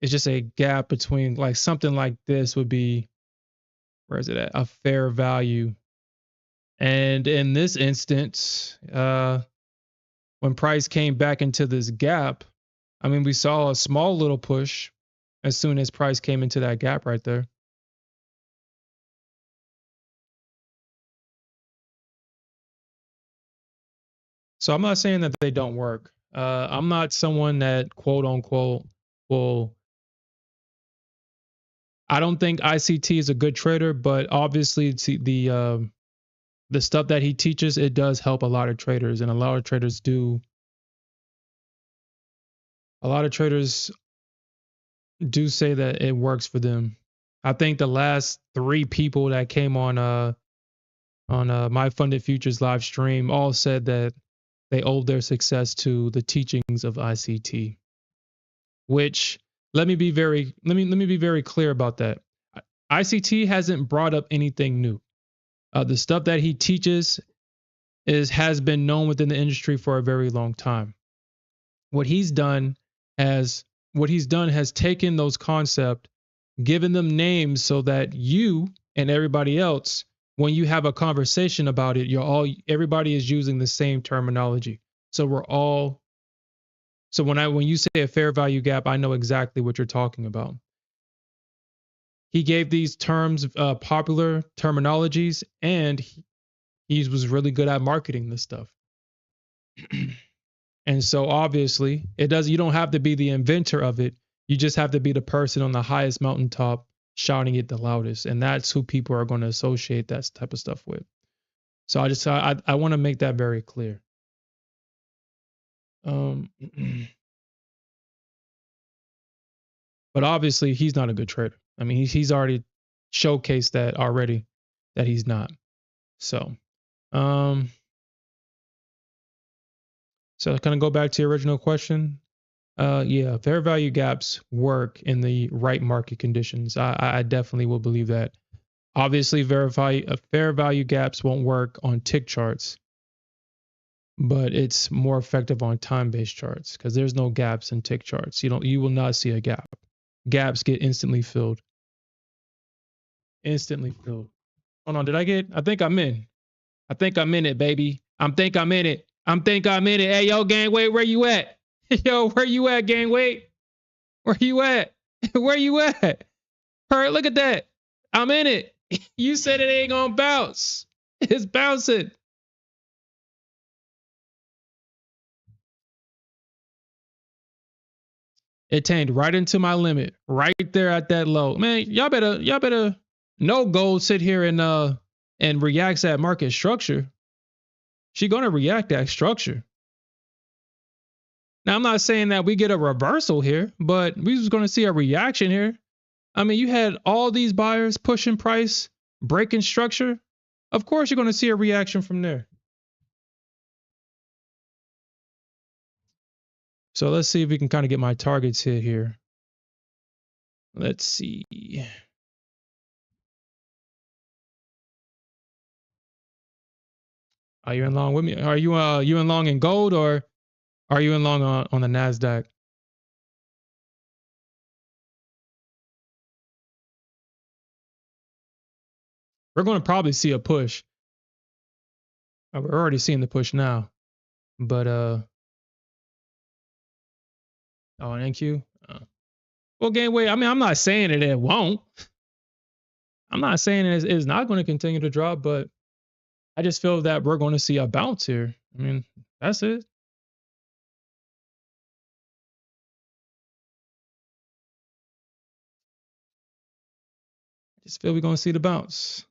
Speaker 1: it's just a gap between like something like this would be where is it at a fair value, and in this instance, when price came back into this gap, I mean we saw a small little push as soon as price came into that gap right there. So I'm not saying that they don't work. I'm not someone that quote unquote will. I don't think ICT is a good trader, but obviously the stuff that he teaches it does help a lot of traders, and a lot of traders do. A lot of traders do say that it works for them. I think the last three people that came on my funded futures live stream all said that they owed their success to the teachings of ICT. Which let me be very clear about that. ICT hasn't brought up anything new. The stuff that he teaches is has been known within the industry for a very long time. What he's done has what he's done has taken those concepts, given them names so that you and everybody else, when you have a conversation about it, everybody is using the same terminology. So we're all so when you say a fair value gap, I know exactly what you're talking about. He gave these terms popular terminologies, and he was really good at marketing this stuff. And so obviously, it does you don't have to be the inventor of it. You just have to be the person on the highest mountaintop shouting it the loudest, and that's who people are going to associate that type of stuff with. So I want to make that very clear. Um But obviously, he's not a good trader. I mean, he's already showcased that already that he's not. So, um, so kind of go back to your original question. Yeah, fair value gaps work in the right market conditions. I definitely will believe that. Obviously, fair value gaps won't work on tick charts, but it's more effective on time-based charts because there's no gaps in tick charts. You will not see a gap. Gaps get instantly filled. Instantly filled. Hold on, I think I'm in. I think I'm in it, baby. Think I'm in it. Think I'm in it. Hey, yo, gang, wait, where you at? Yo, where you at, gang? Wait. Where you at? Where you at? Her, look at that. I'm in it. You said it ain't gonna bounce. It's bouncing. It tanked right into my limit, right there at that low. Man, y'all better no gold sit here and reacts that market structure. She gonna react that structure. Now I'm not saying that we get a reversal here, but we was gonna see a reaction here. I mean, you had all these buyers pushing price, breaking structure. Of course, you're gonna see a reaction from there. So let's see if we can kind of get my targets hit here. Let's see. Are you in long with me? Are you in long in gold or are you in long on the Nasdaq? We're going to probably see a push. We're already seeing the push now. But oh, an NQ. Well, game wait. I mean, I'm not saying it won't. I'm not saying it's not going to continue to drop, but I just feel that we're going to see a bounce here. I mean, that's it. I just feel we're going to see the bounce.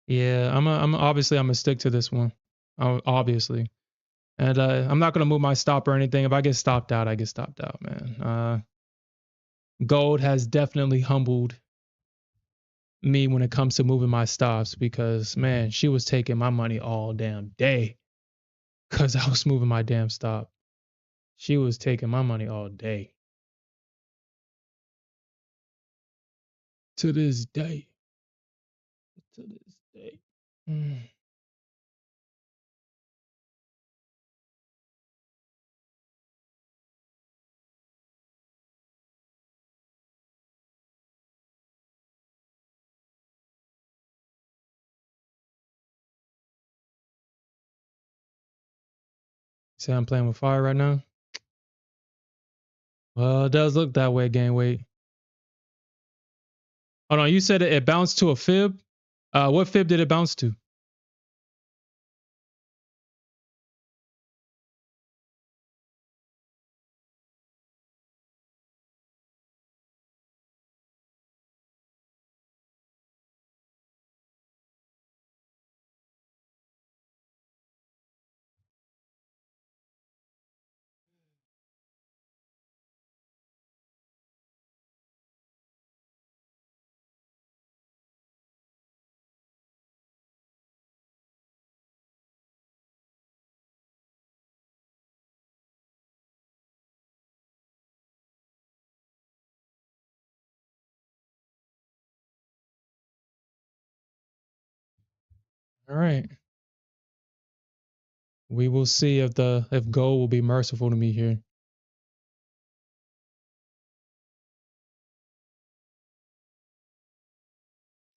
Speaker 1: Yeah, I'm obviously I'm gonna stick to this one. Obviously. And I'm not gonna move my stop or anything. If I get stopped out, I get stopped out, man. Gold has definitely humbled me when it comes to moving my stops because man, she was taking my money all damn day because I was moving my damn stop. She was taking my money all day. To this day. To this day. See, I'm playing with fire right now. Well, it does look that way, gang weight. Hold on, you said it bounced to a fib. What fib did it bounce to? All right. We will see if gold will be merciful to me here.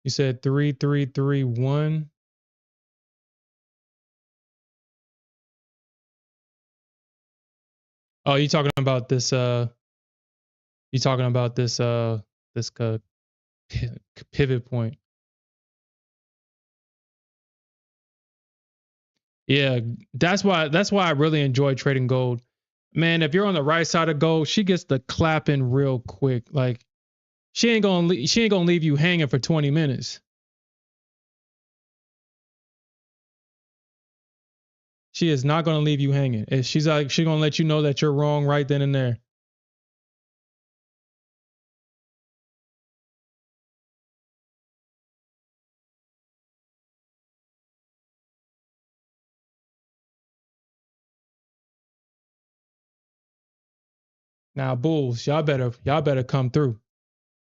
Speaker 1: You said 3331. Oh, you talking about this you talking about this pivot point. Yeah, that's why I really enjoy trading gold. Man, if you're on the right side of gold, she gets the clapping real quick. Like she ain't gonna leave you hanging for 20 minutes. She is not going to leave you hanging. She's like, she's going to let you know that you're wrong right then and there. Now, bulls, y'all better come through.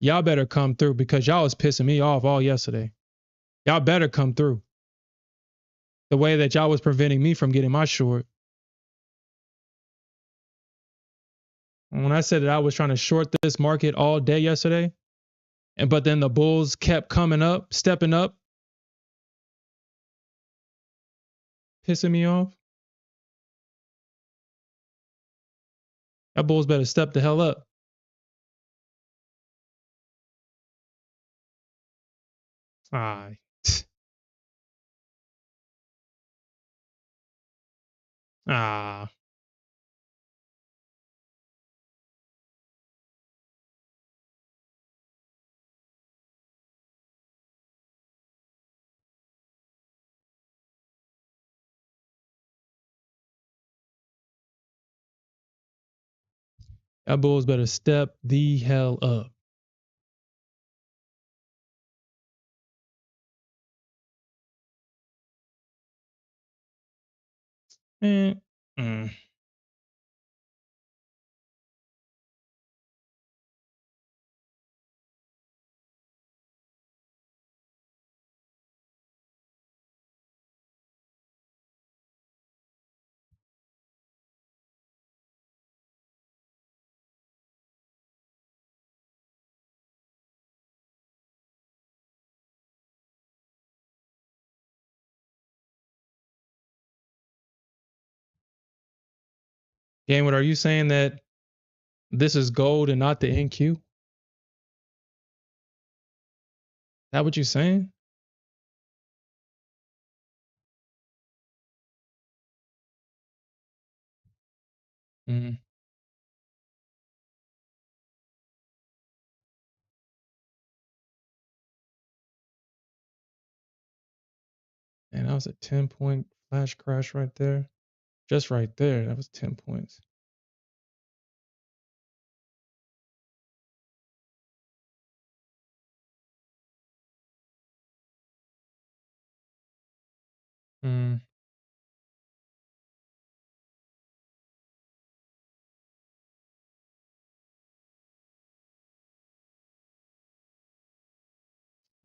Speaker 1: Y'all better come through because y'all was pissing me off all yesterday. Y'all better come through. The way that y'all was preventing me from getting my short. When I said that I was trying to short this market all day yesterday, but then the bulls kept coming up, stepping up, pissing me off. That bulls better step the hell up. Ah, ah. That bulls better step the hell up. Eh, mm. Gainwood, are you saying that this is gold and not the NQ? That what you saying? Mm. And that was a 10-point flash crash right there. Just right there. That was 10 points. Mm.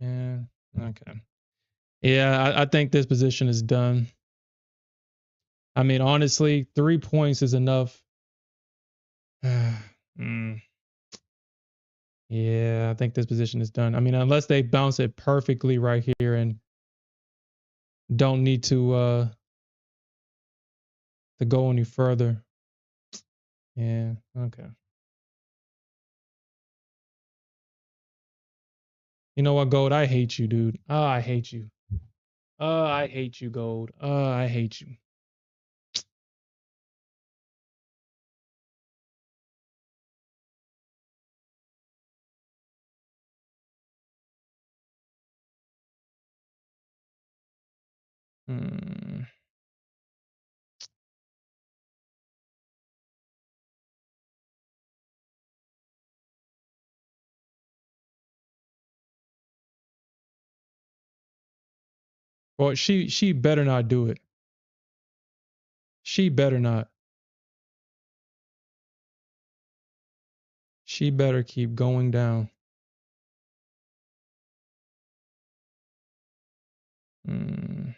Speaker 1: Yeah. Okay. Yeah, I think this position is done. I mean, honestly, 3 points is enough. Mm. Yeah, I think this position is done. I mean, unless they bounce it perfectly right here and don't need to go any further. Yeah, okay. You know what, Gold? I hate you, dude. Oh, I hate you. I hate you, Gold. I hate you. Hmm. Well, she better not do it. She better not. She better keep going down. Hmm.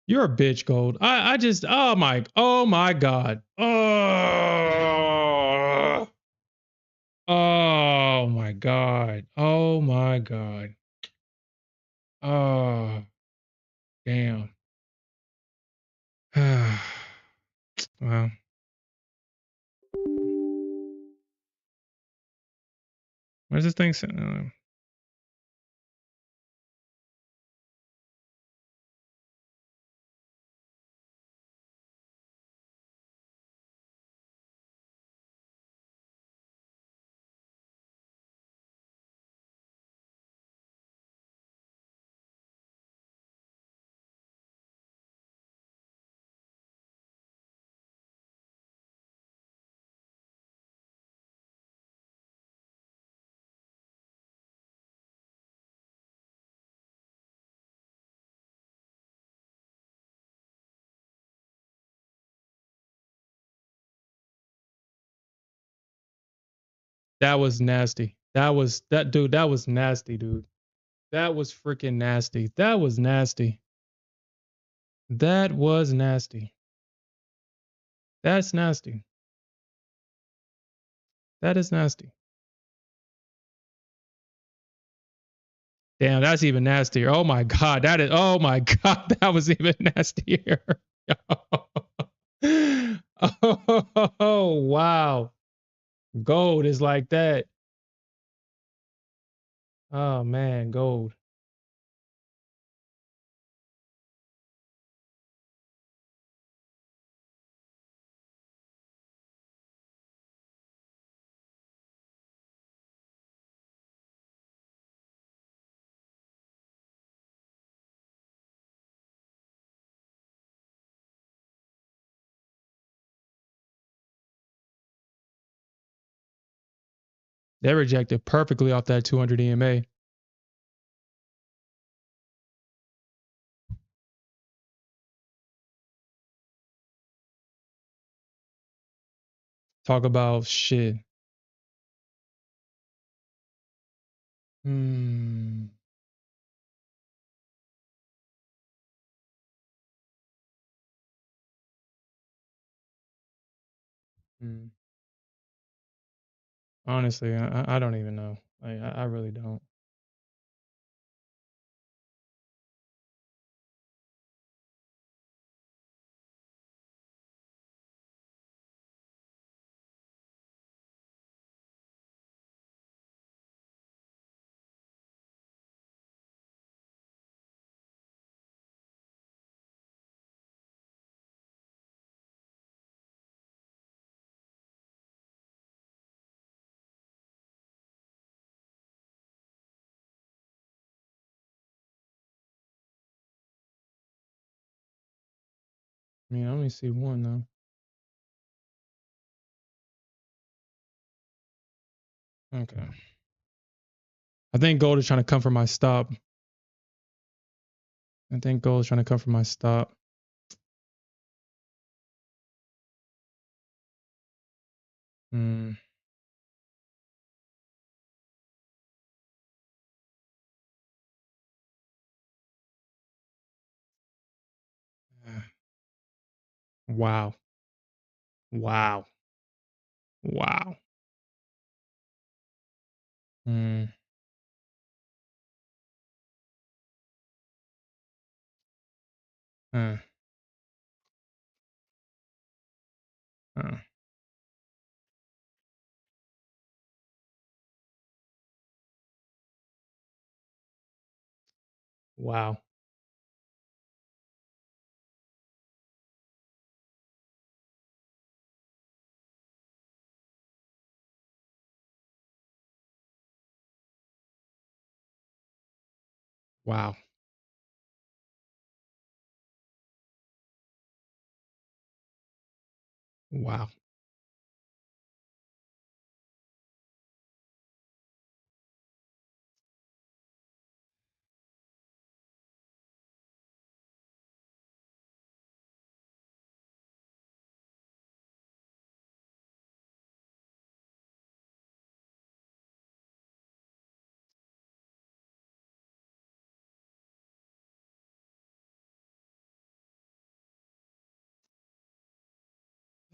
Speaker 1: You're a bitch, Gold. I just oh my God. Oh my God. Oh my God. Oh damn. Well, where's this thing sitting? That was nasty. That dude. That was nasty, dude. That was freaking nasty. That was nasty. That was nasty. That's nasty. That is nasty. Damn, that's even nastier. Oh my God. That is, oh my God. That was even nastier. Oh, wow. Gold is like that. Oh man, gold. They rejected perfectly off that 200 EMA. Talk about shit. Hmm. Hmm. Honestly, I don't even know. I really don't. I mean, I only see one though. Okay. I think gold is trying to come for my stop. I think gold is trying to come for my stop. Hmm. Wow. Wow. Wow. Hmm. Uh, uh, wow. Wow. Wow.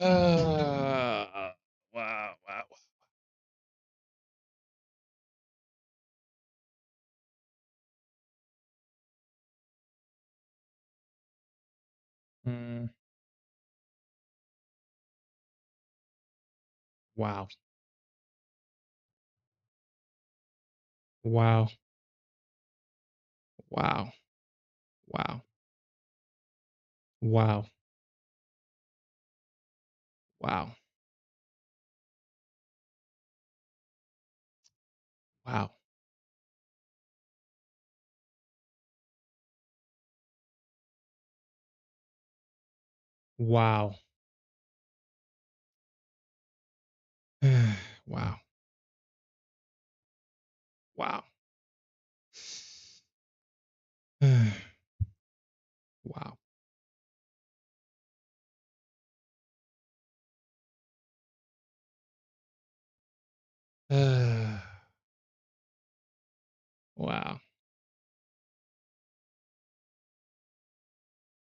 Speaker 1: Wow, wow. Mm, wow. Wow. Wow. Wow. Wow. Wow. Wow. Wow. Wow. Wow. Wow. Wow.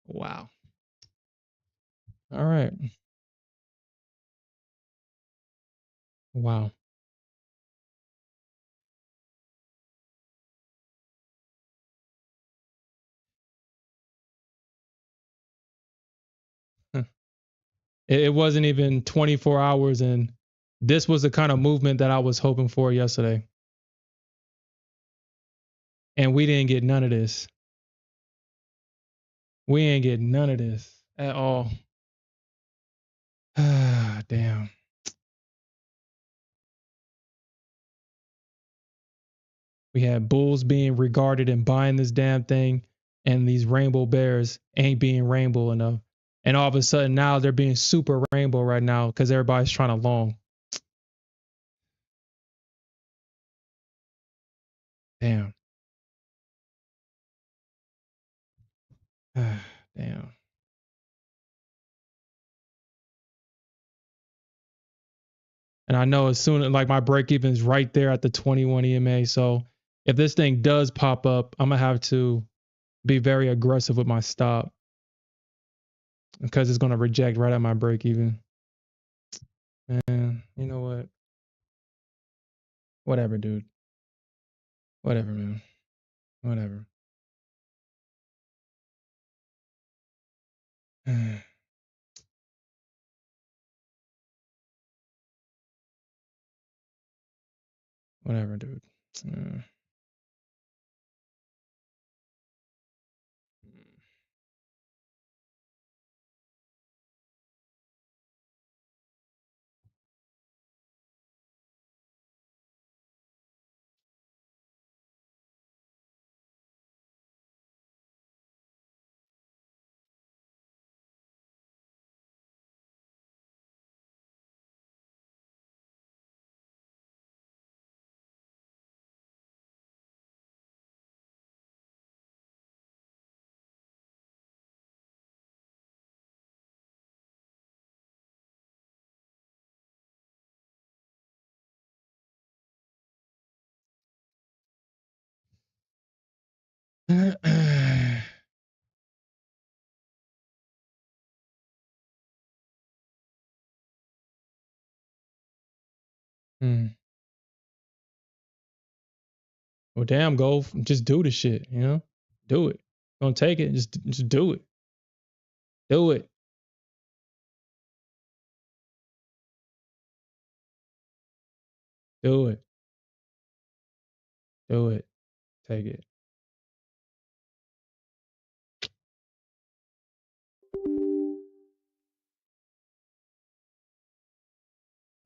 Speaker 1: Wow. All right. Wow. It wasn't even 24 hours, and this was the kind of movement that I was hoping for yesterday. And we didn't get none of this. We ain't get none of this at all. Damn. We had bulls being regarded and buying this damn thing, and these rainbow bears ain't being rainbow enough. And all of a sudden now they're being super rainbow right now because everybody's trying to long. Damn. Damn. And I know as soon as like my break even's right there at the 21 EMA. So if this thing does pop up, I'm gonna have to be very aggressive with my stop because it's gonna reject right at my break even. Man, you know what? Whatever, dude. Whatever, man. Whatever. Whatever, dude. Hmm. Well, damn, go just do the shit. You know, do it. Don't take it. Just do it. Do it. Do it. Do it. Take it.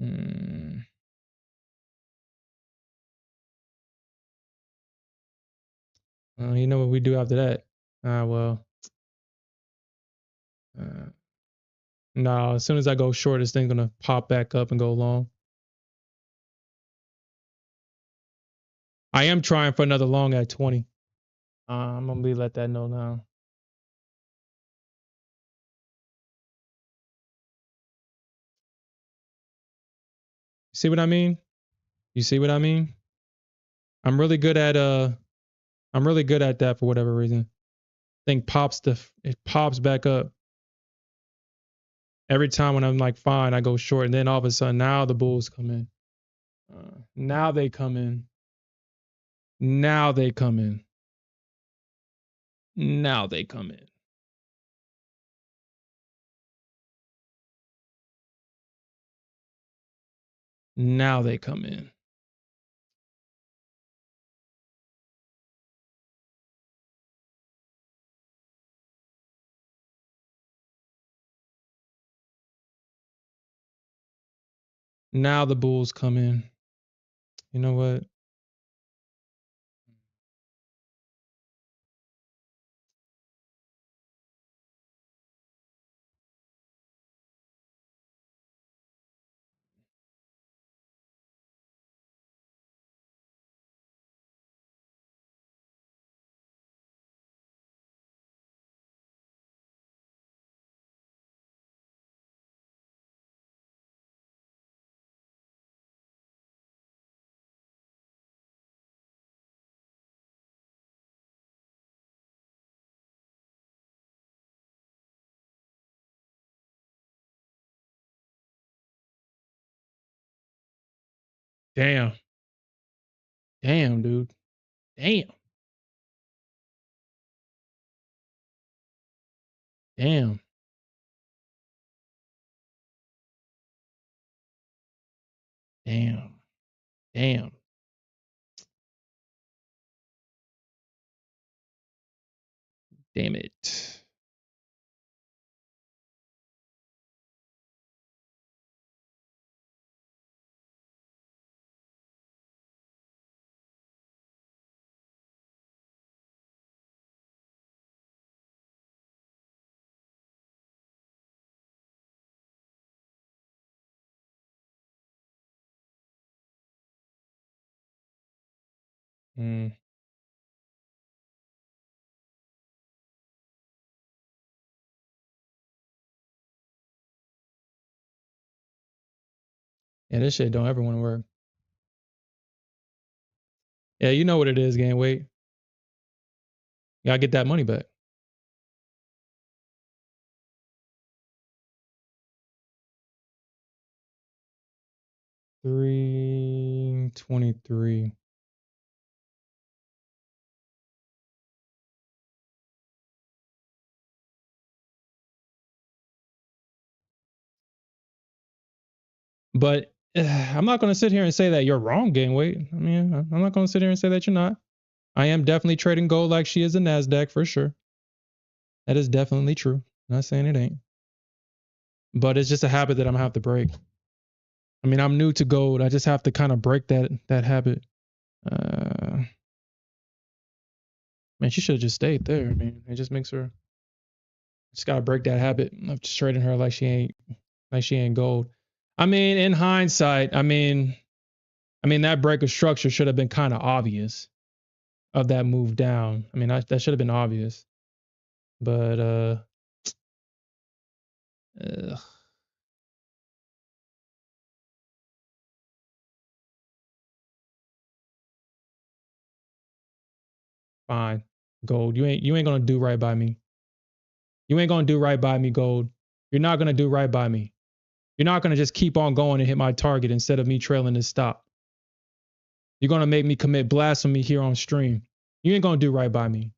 Speaker 1: Mm. You know what we do after that? Well, uh, no. As soon as I go short, this thing's gonna pop back up and go long. I am trying for another long at 20. I'm gonna be let that know now. See what I mean? You see what I mean? I'm really good at I'm really good at that for whatever reason. Thing pops it pops back up. Every time when I'm like fine, I go short, and then all of a sudden now the bulls come in. Now they come in. Now they come in. Now they come in. Now they come in. Now the bulls come in. You know what? Damn. Damn, dude. Damn. Damn. Damn. Damn. Damn it. Mm. Yeah, this shit don't ever want to work. Yeah, you know what it is, gang. Wait. You gotta get that money back. 323. But I'm not going to sit here and say that you're wrong, gang. Wait. I mean, I'm not going to sit here and say that you're not. I am definitely trading gold like she is a Nasdaq for sure. That is definitely true. Not saying it ain't. But it's just a habit that I'm gonna have to break. I mean, I'm new to gold. I just have to kind of break that habit. Man, she should have just stayed there. I mean, it just makes her. Just gotta break that habit of just trading her like she ain't gold. I mean, in hindsight, I mean that break of structure should have been kind of obvious of that move down. I mean, that should have been obvious. But ugh, fine, gold. You ain't gonna do right by me. You ain't gonna do right by me, gold. You're not gonna do right by me. You're not gonna just keep on going and hit my target instead of me trailing this stop. You're gonna make me commit blasphemy here on stream. You ain't gonna do right by me.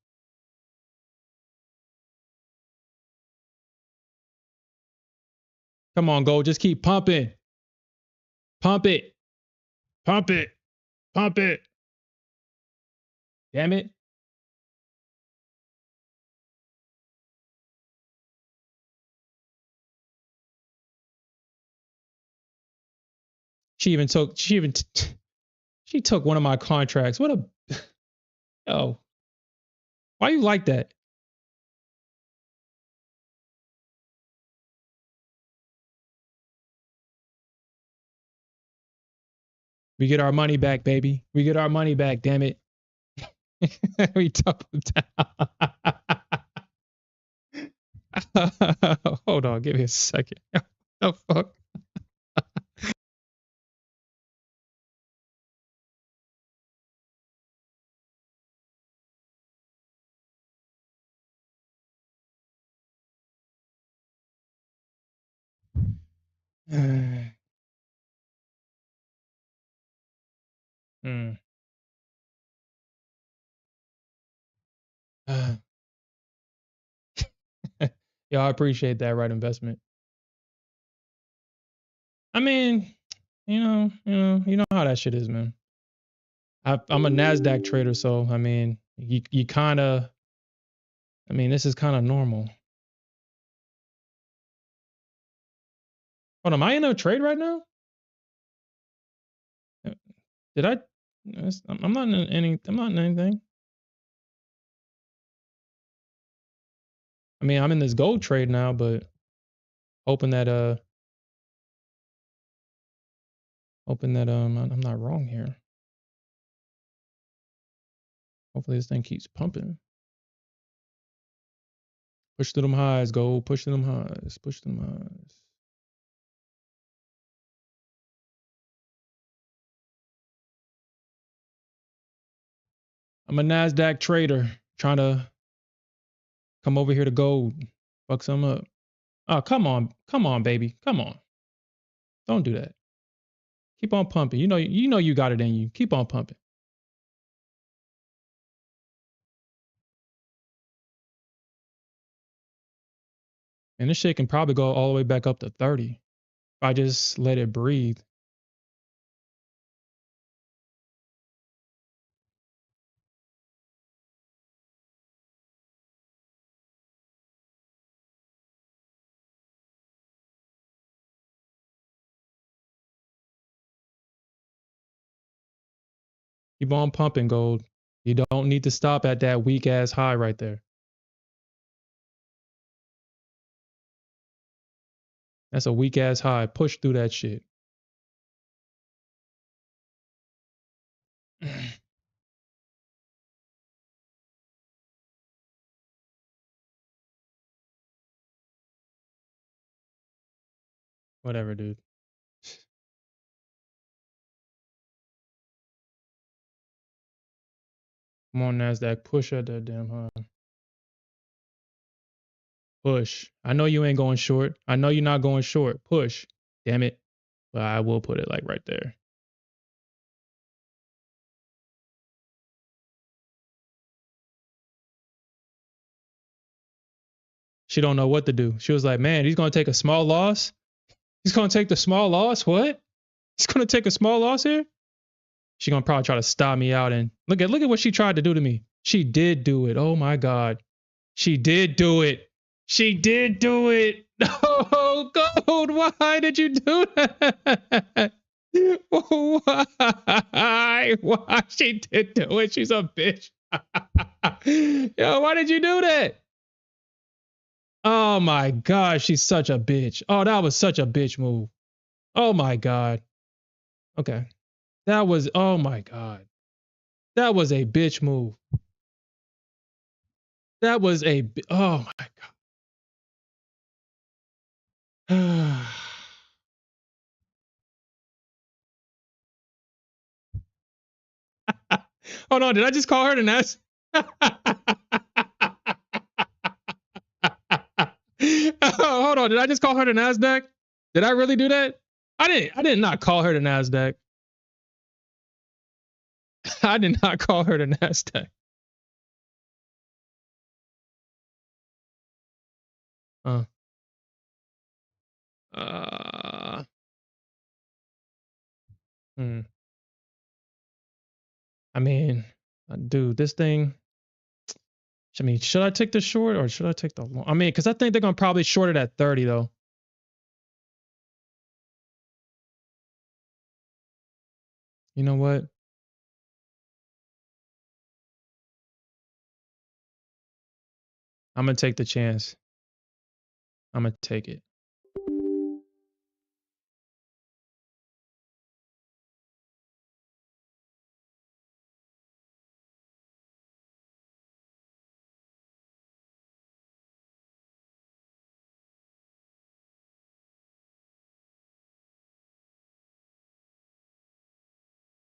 Speaker 1: Come on, gold. Just keep pumping. Pump it. Pump it. Pump it. Damn it. She took one of my contracts. What a yo. Why you like that? We get our money back, baby. We get our money back, damn it. We doubled down. Hold on, give me a second. Oh fuck. Hmm. Yeah, I appreciate that right investment. I mean, you know how that shit is, man. I'm a Nasdaq trader, so I mean, you kind of, I mean, this is kind of normal. Hold on, am I in a trade right now? Did I? I'm not in any. I'm not in anything. I mean, I'm in this gold trade now, but hoping that I'm not wrong here. Hopefully this thing keeps pumping. Push to them highs, gold. Push to them highs. Push to them highs. I'm a Nasdaq trader trying to come over here to gold. Fuck some up. Oh, come on, baby, come on. Don't do that. Keep on pumping. You know you got it in you. Keep on pumping. And this shit can probably go all the way back up to 30 if I just let it breathe. Keep on pumping, gold. You don't need to stop at that weak ass high right there. That's a weak ass high. Push through that shit. Whatever, dude. Come on, Nasdaq. Push at that damn high. Push. I know you ain't going short. I know you're not going short. Push. Damn it. But I will put it like right there. She don't know what to do. She was like, man, he's gonna take a small loss. He's gonna take the small loss. What? He's gonna take a small loss here? She gonna probably try to stop me out and look at what she tried to do to me. She did do it. Oh my God. She did do it. She did do it. Oh, Gold, why did you do that? Why? Why she did do it? She's a bitch. Yo, why did you do that? Oh my God, she's such a bitch. Oh, that was such a bitch move. Oh my God. Okay. That was, oh my God. That was a bitch move. That was a, oh my God. Hold on, did I just call her the Nas? Hold on, did I just call her the Nasdaq? Did I really do that? I did not call her the Nasdaq. I did not call her the Nasdaq. Uh, uh, hmm. I mean, dude, this thing. I mean, should I take the short or should I take the long? I mean, because I think they're gonna probably short it at 30 though. You know what? I'm gonna take the chance. I'm gonna take it.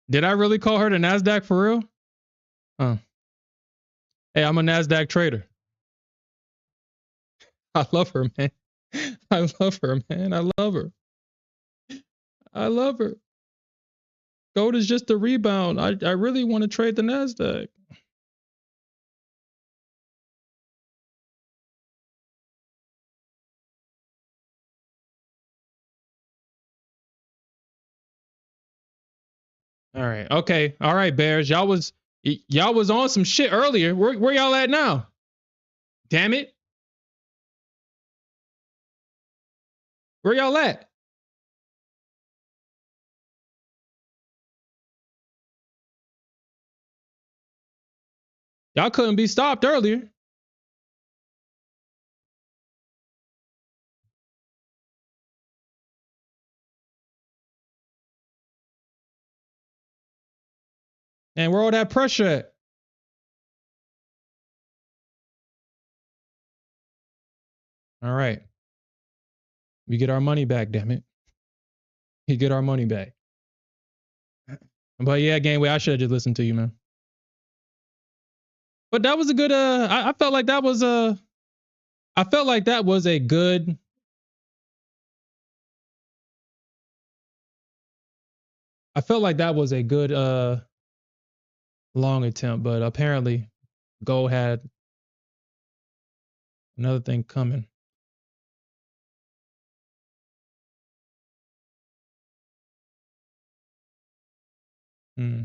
Speaker 1: Did I really call her the Nasdaq for real? Huh. Hey, I'm a Nasdaq trader. I love her, man. I love her, man. I love her. I love her. Gold is just a rebound. I really want to trade the Nasdaq. All right. Okay. All right, Bears. Y'all was on some shit earlier. Where y'all at now? Damn it. Where y'all at? Y'all couldn't be stopped earlier. And where all that pressure at? All right. We get our money back, damn it. We get our money back. But yeah, Gameway, I should have just listened to you, man. But that was a good I felt like that was I felt like that was a good I felt like that was a good long attempt, but apparently Gold had another thing coming. Hmm.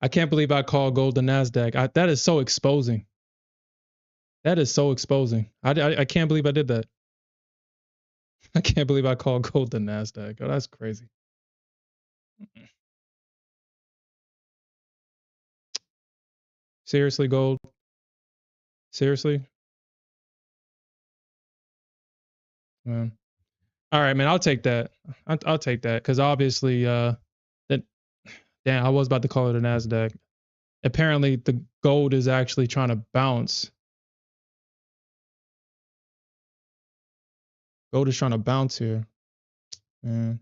Speaker 1: I can't believe I called Gold the Nasdaq. That is so exposing. That is so exposing. I can't believe I did that. I can't believe I called Gold the Nasdaq. Oh, that's crazy. Seriously, Gold. Seriously, man. All right, man. I'll take that. I'll take that because obviously, that damn, I was about to call it a Nasdaq. Apparently, the gold is actually trying to bounce. Gold is trying to bounce here, man.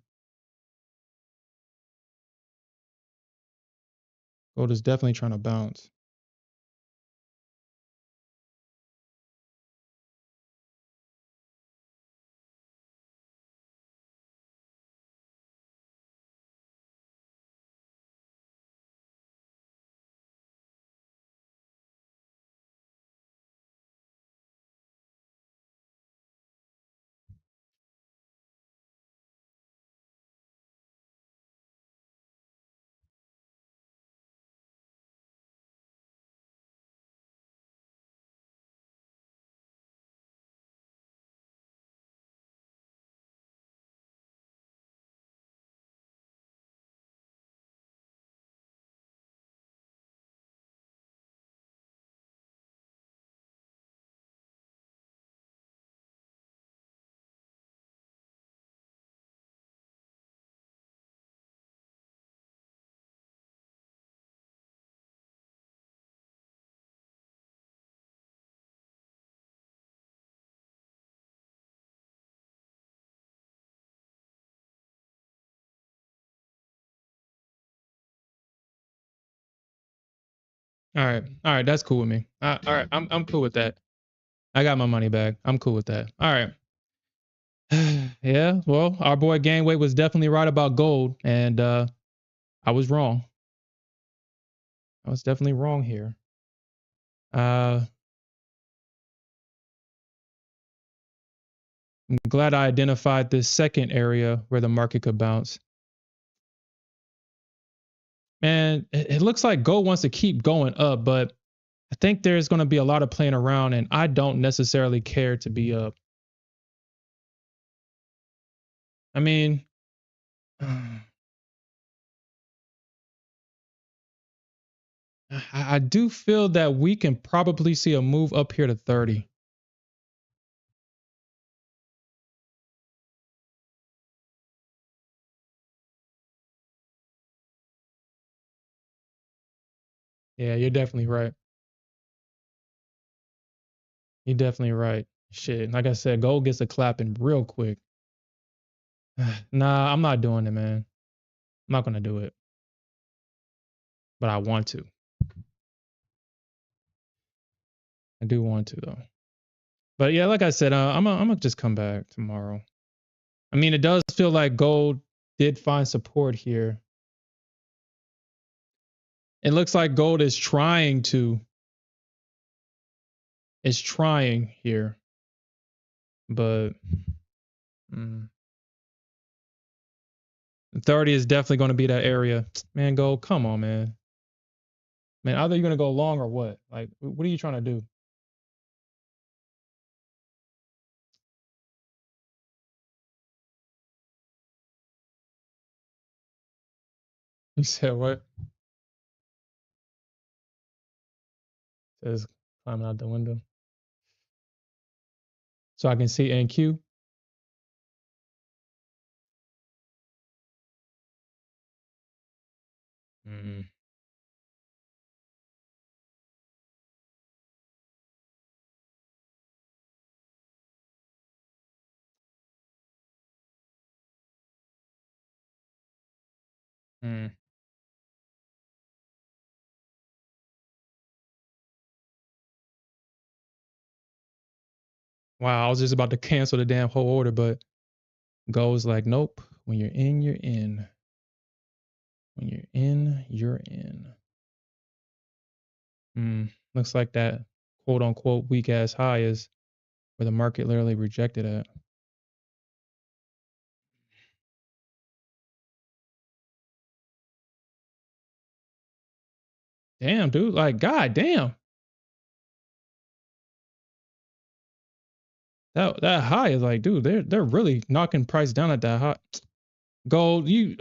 Speaker 1: Gold is definitely trying to bounce. All right. That's cool with me. All right, I'm cool with that. I got my money back. I'm cool with that. All right. Yeah. Well, our boy Gangway was definitely right about gold, and I was wrong. I was definitely wrong here. I'm glad I identified this second area where the market could bounce. Man, it looks like gold wants to keep going up, but I think there's going to be a lot of playing around, and I don't necessarily care to be up. I mean, I do feel that we can probably see a move up here to 30. Yeah, you're definitely right. You're definitely right. Shit, like I said, gold gets a clapping real quick. Nah, I'm not doing it, man. I'm not gonna do it, but I want to. I do want to though. But yeah, like I said, I'm gonna just come back tomorrow. I mean, it does feel like gold did find support here. It looks like gold is trying here, but mm, 30 is definitely going to be that area. Man, gold, come on, man. Man, either you're gonna go long or what? Like, what are you trying to do? You said what? Says climbing out the window. So I can see NQ. Mm, mm. Wow, I was just about to cancel the damn whole order, but goes like, nope. When you're in, you're in. When you're in, you're in. Looks like that quote unquote weak ass high is where the market literally rejected at. Damn, dude. Like, god damn. That high is like, dude, they're really knocking price down at that high. Gold, you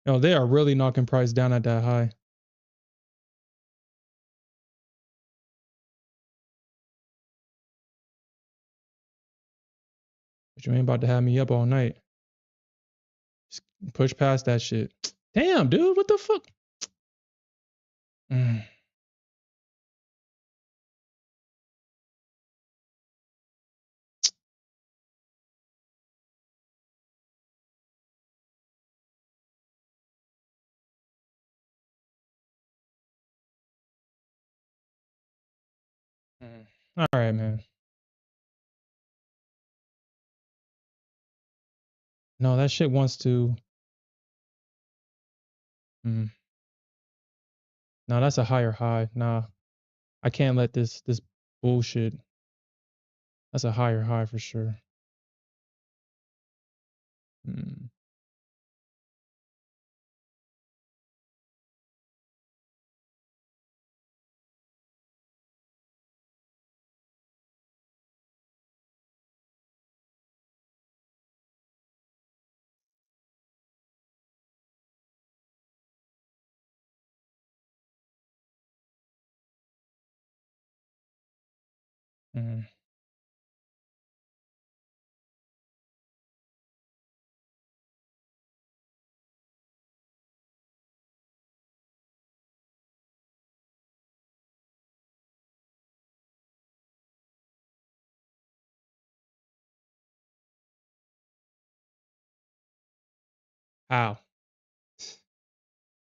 Speaker 1: no, they are really knocking price down at that high. But you ain't about to have me up all night. Just push past that shit. Damn, dude, what the fuck? Mm, mm. All right, man. No, that shit wants to. Mm, no, that's a higher high. Nah, I can't let this bullshit. That's a higher high for sure. Mm, mm, how?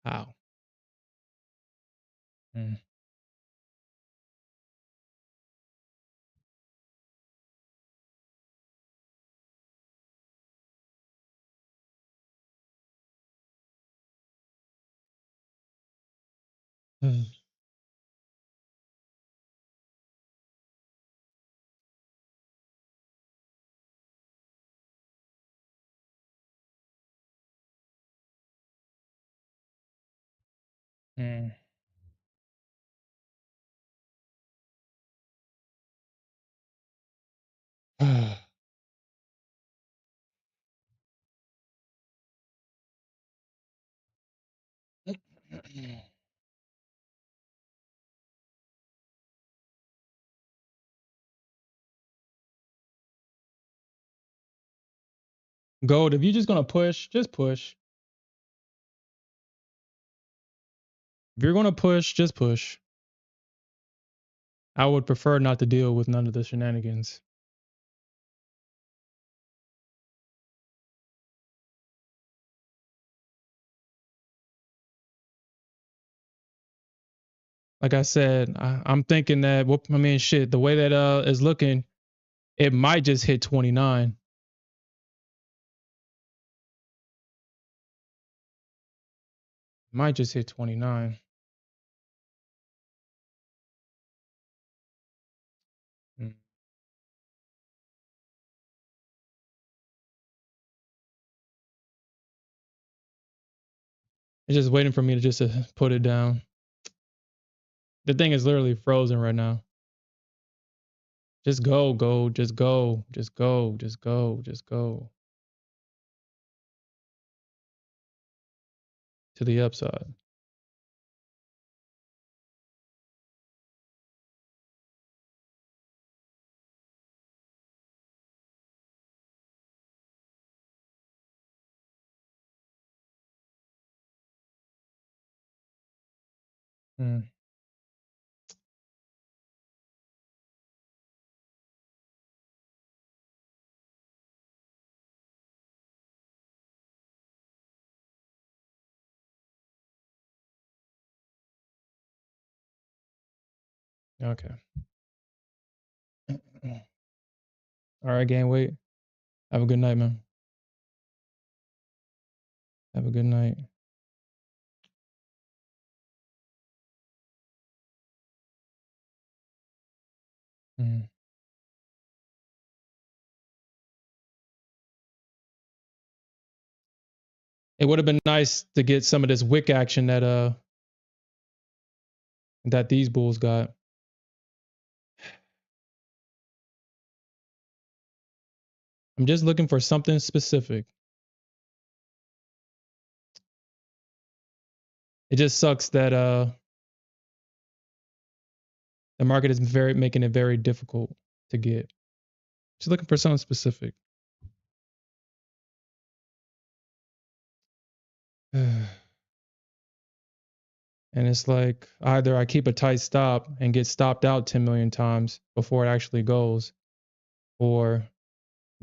Speaker 1: How? Mm. Mm. Mm. Gold, if you're just gonna push, just push. If you're gonna push, just push. I would prefer not to deal with none of the shenanigans. Like I said, I'm thinking that. I mean, shit. The way that is looking, it might just hit 29. Might just hit 29. Mm. It's just waiting for me to just put it down. The thing is literally frozen right now. Just go, go, just go, just go, just go, just go to the upside. Mm. Okay. All right, gang. Wait. Have a good night, man. Have a good night. Mm. It would have been nice to get some of this wick action that these bulls got. I'm just looking for something specific. It just sucks that the market is making it very difficult to get. Just looking for something specific. And it's like either I keep a tight stop and get stopped out 10 million times before it actually goes, or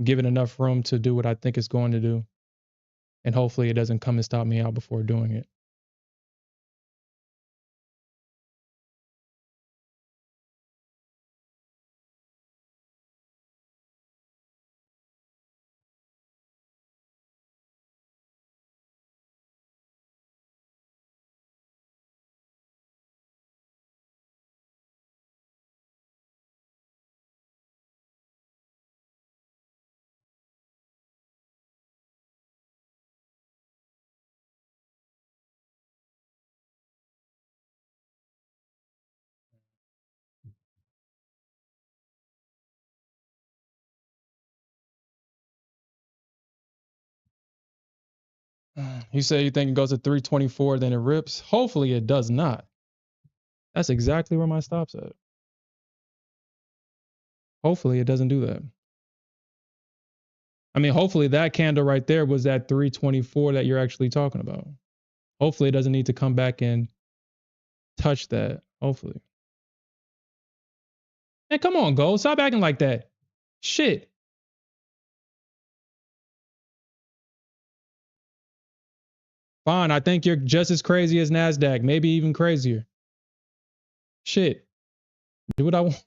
Speaker 1: give it enough room to do what I think it's going to do. And hopefully it doesn't come and stop me out before doing it. You say you think it goes to 324, then it rips. Hopefully it does not. That's exactly where my stop's at. Hopefully it doesn't do that. I mean, hopefully that candle right there was that 324 that you're actually talking about. Hopefully it doesn't need to come back and touch that. Hopefully. Man, come on, go. Stop acting like that. Shit. Fine. I think you're just as crazy as Nasdaq, maybe even crazier. Shit. Do what I want.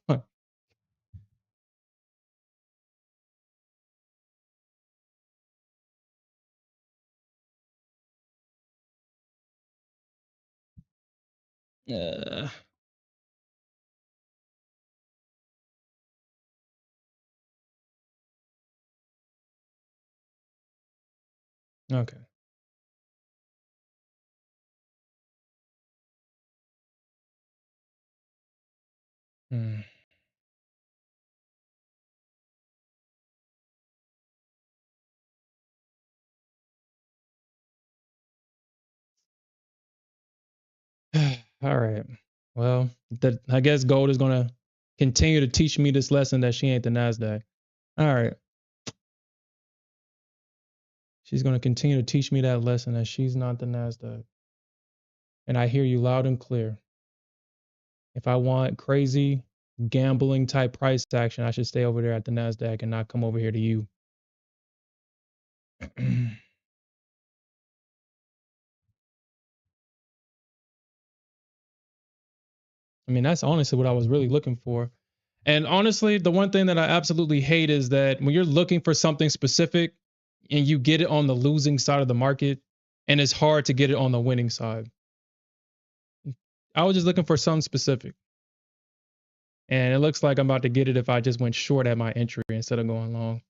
Speaker 1: Uh, okay. Hmm. All right. Well, I guess gold is gonna continue to teach me this lesson that she ain't the Nasdaq. All right. She's gonna continue to teach me that lesson that she's not the Nasdaq. And I hear you loud and clear. If I want crazy gambling type price action, I should stay over there at the Nasdaq and not come over here to you. I mean, that's honestly what I was really looking for. And honestly, the one thing that I absolutely hate is that when you're looking for something specific and you get it on the losing side of the market, and it's hard to get it on the winning side. I was just looking for something specific. And it looks like I'm about to get it if I just went short at my entry instead of going long.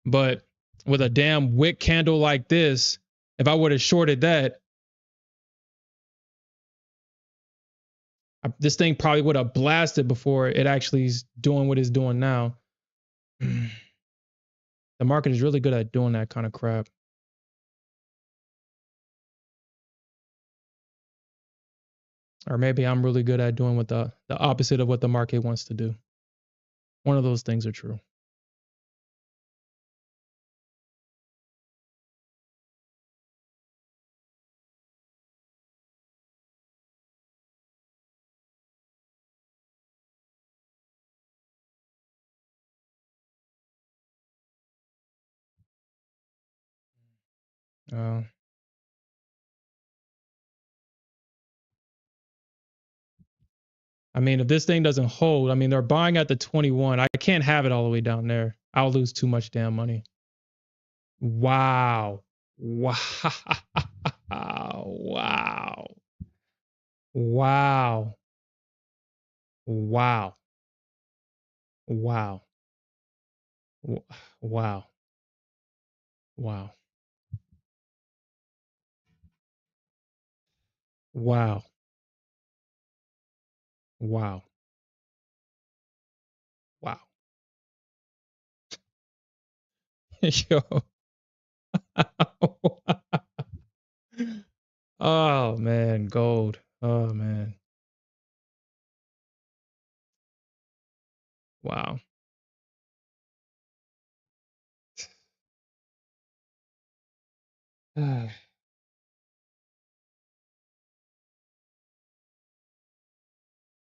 Speaker 1: But with a damn wick candle like this, if I would have shorted that, this thing probably would have blasted before it actually is doing what it's doing now. The market is really good at doing that kind of crap. Or maybe I'm really good at doing what the opposite of what the market wants to do. One of those things are true. Uh, I mean, if this thing doesn't hold, I mean, they're buying at the 21. I can't have it all the way down there. I'll lose too much damn money. Wow. Wow. Wow. Wow. Wow. Wow. Wow. Wow. Wow. Wow. Wow. Yo. Oh man, gold. Oh man. Wow.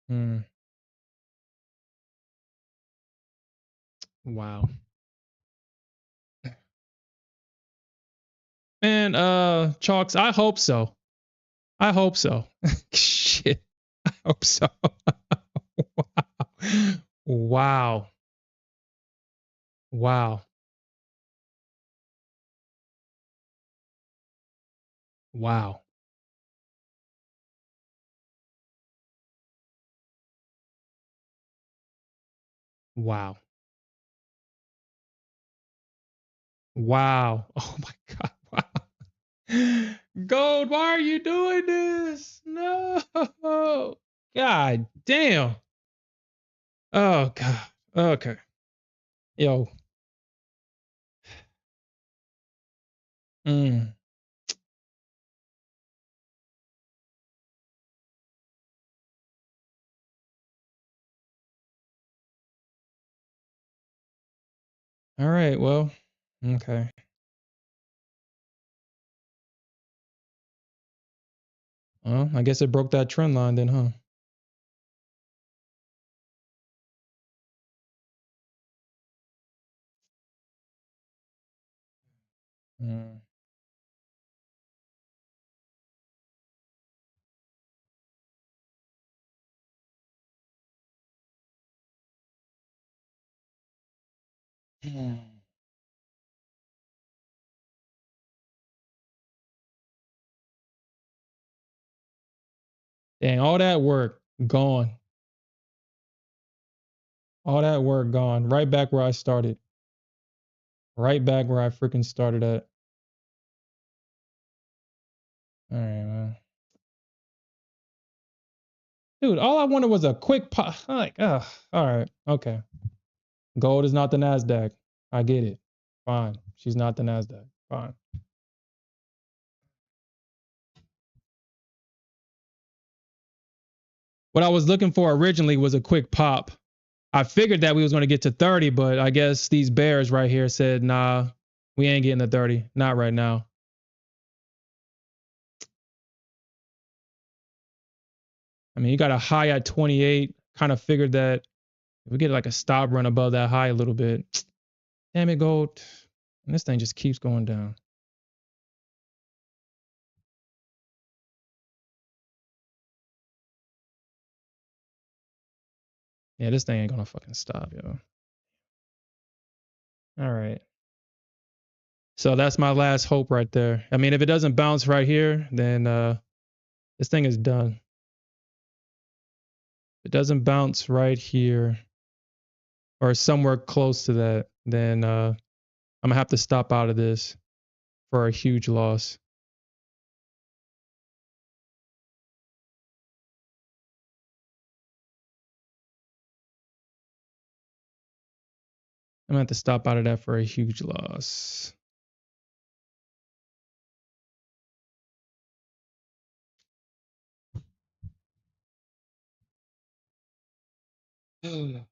Speaker 1: Hmm. Wow. Man, Chalks, I hope so. I hope so. Shit. I hope so. Wow. Wow. Wow. Wow. Wow. Oh my God. Wow. Gold, why are you doing this? No. God damn. Oh God. Okay. Yo. Mm. All right. Well, okay. Well, I guess it broke that trend line then, huh? Mm. Dang, all that work gone. All that work gone. Right back where I started. Right back where I freaking started at. All right, man. Dude, all I wanted was a quick pop. Like, all right, okay. Gold is not the Nasdaq. I get it. Fine. She's not the Nasdaq. Fine. What I was looking for originally was a quick pop. I figured that we was going to get to 30, but I guess these bears right here said, nah, we ain't getting to 30. Not right now. I mean, you got a high at 28. Kind of figured that if we get like a stop run above that high a little bit, damn it, gold. And this thing just keeps going down. Yeah, this thing ain't gonna fucking stop, yo. All right. So that's my last hope right there. I mean, if it doesn't bounce right here, then this thing is done. If it doesn't bounce right here or somewhere close to that, then I'm gonna have to stop out of this for a huge loss. I'm gonna have to stop out of that for a huge loss. All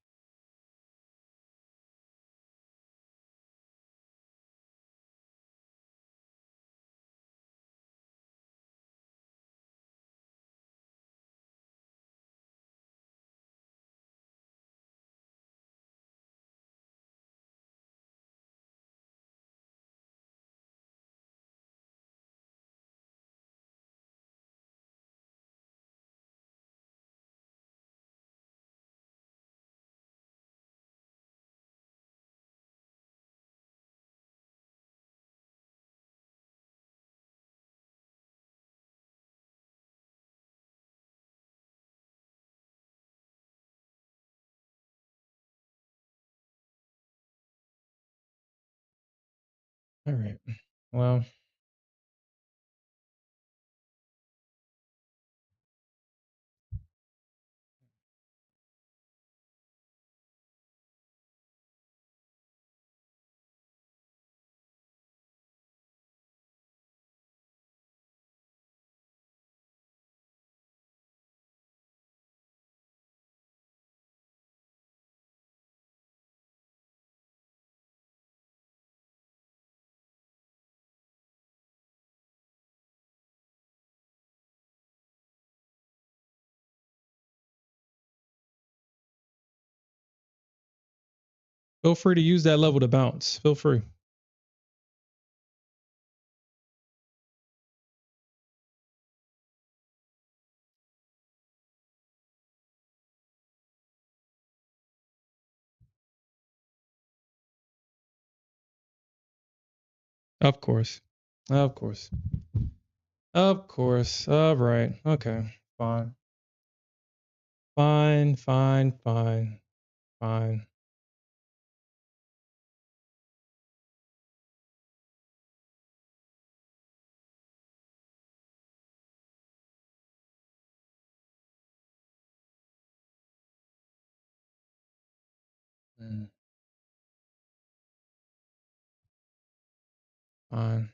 Speaker 1: right. Well, feel free to use that level to bounce. Feel free. Of course. Of course. Of course. All right. Okay. Fine. Fine. Fine. Fine. Fine. Mm, fine.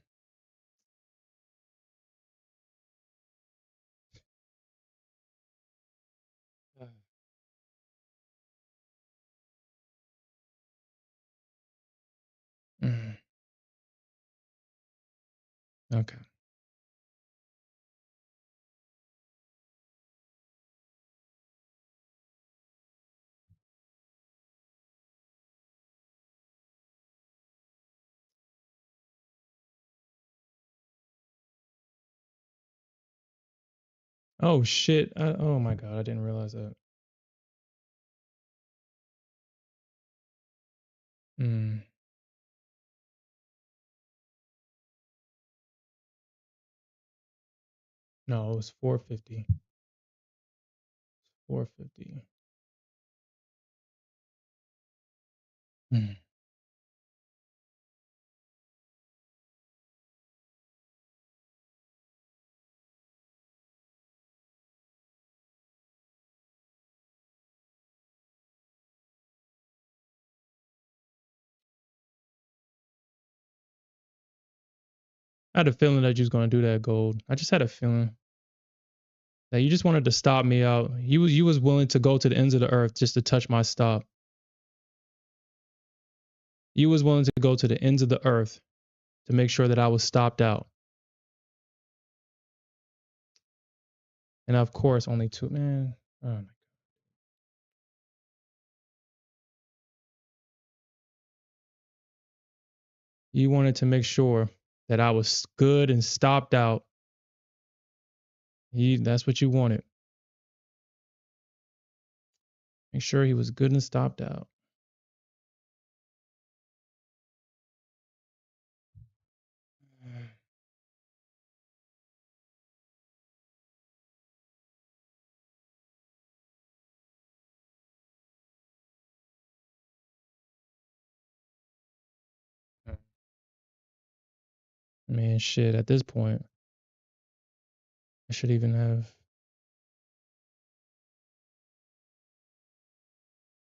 Speaker 1: Mm, okay. Oh shit. Oh my god. I didn't realize that. Mm, no, it was 450. 450. Mm, I had a feeling that you was gonna do that, gold. I just had a feeling That you just wanted to stop me out. You was willing to go to the ends of the earth just to touch my stop. You was willing to go to the ends of the earth to make sure that I was stopped out. And of course, only two, man. Oh my. You wanted to make sure that I was good and stopped out. That's what you wanted. Make sure he was good and stopped out. Man, shit, at this point, I should even have.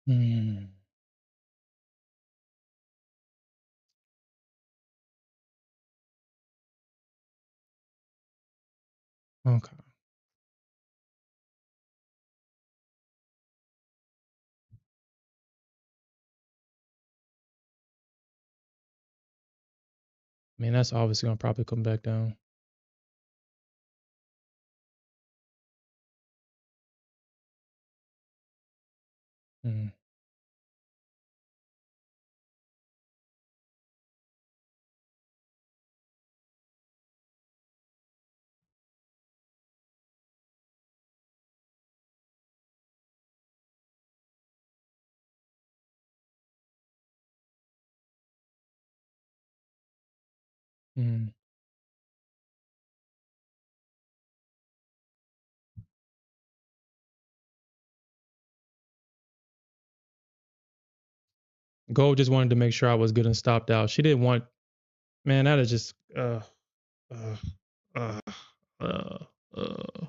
Speaker 1: Hmm. Okay. Man, that's obviously gonna probably come back down. Hmm. Hmm. Gold just wanted to make sure I was good and stopped out. She didn't want. Man, that is just. Uh, uh, uh, uh.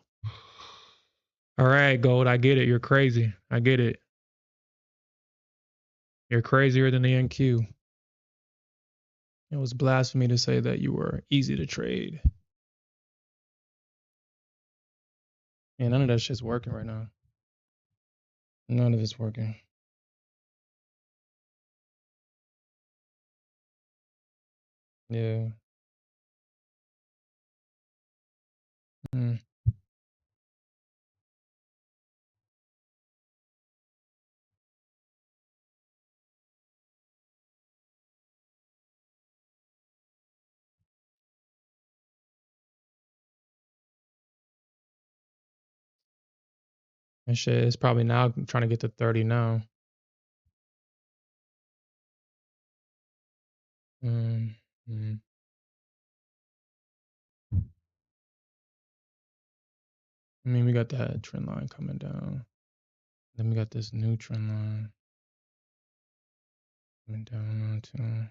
Speaker 1: All right, Gold. I get it. You're crazy. I get it. You're crazier than the NQ. It was blasphemy to say that you were easy to trade. And none of that shit's working right now. None of it's working. Yeah. Mm. And shit, it's probably now trying to get to 30 now. Mm. Mm. I mean, we got that trend line coming down. Then we got this new trend line coming down now too.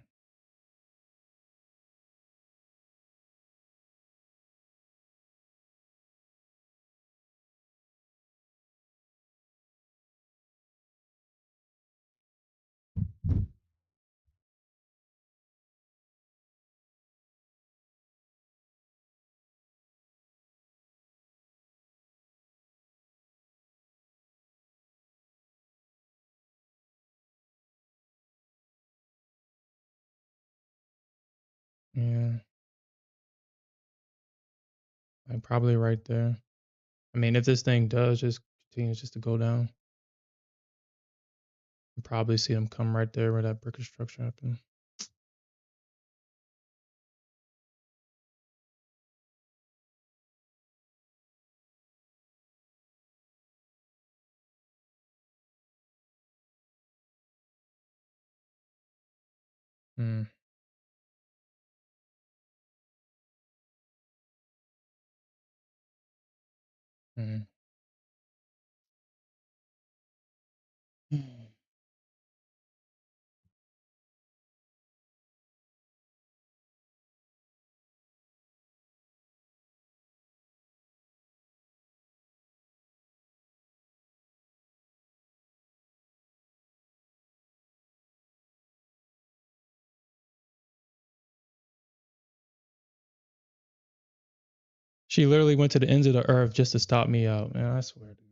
Speaker 1: Yeah, like probably right there. I mean, if this thing does just continues just to go down, you probably see them come right there where that brick structure happened. Mm. Mm. Mm. She literally went to the ends of the earth just to stop me out, man. I swear, dude.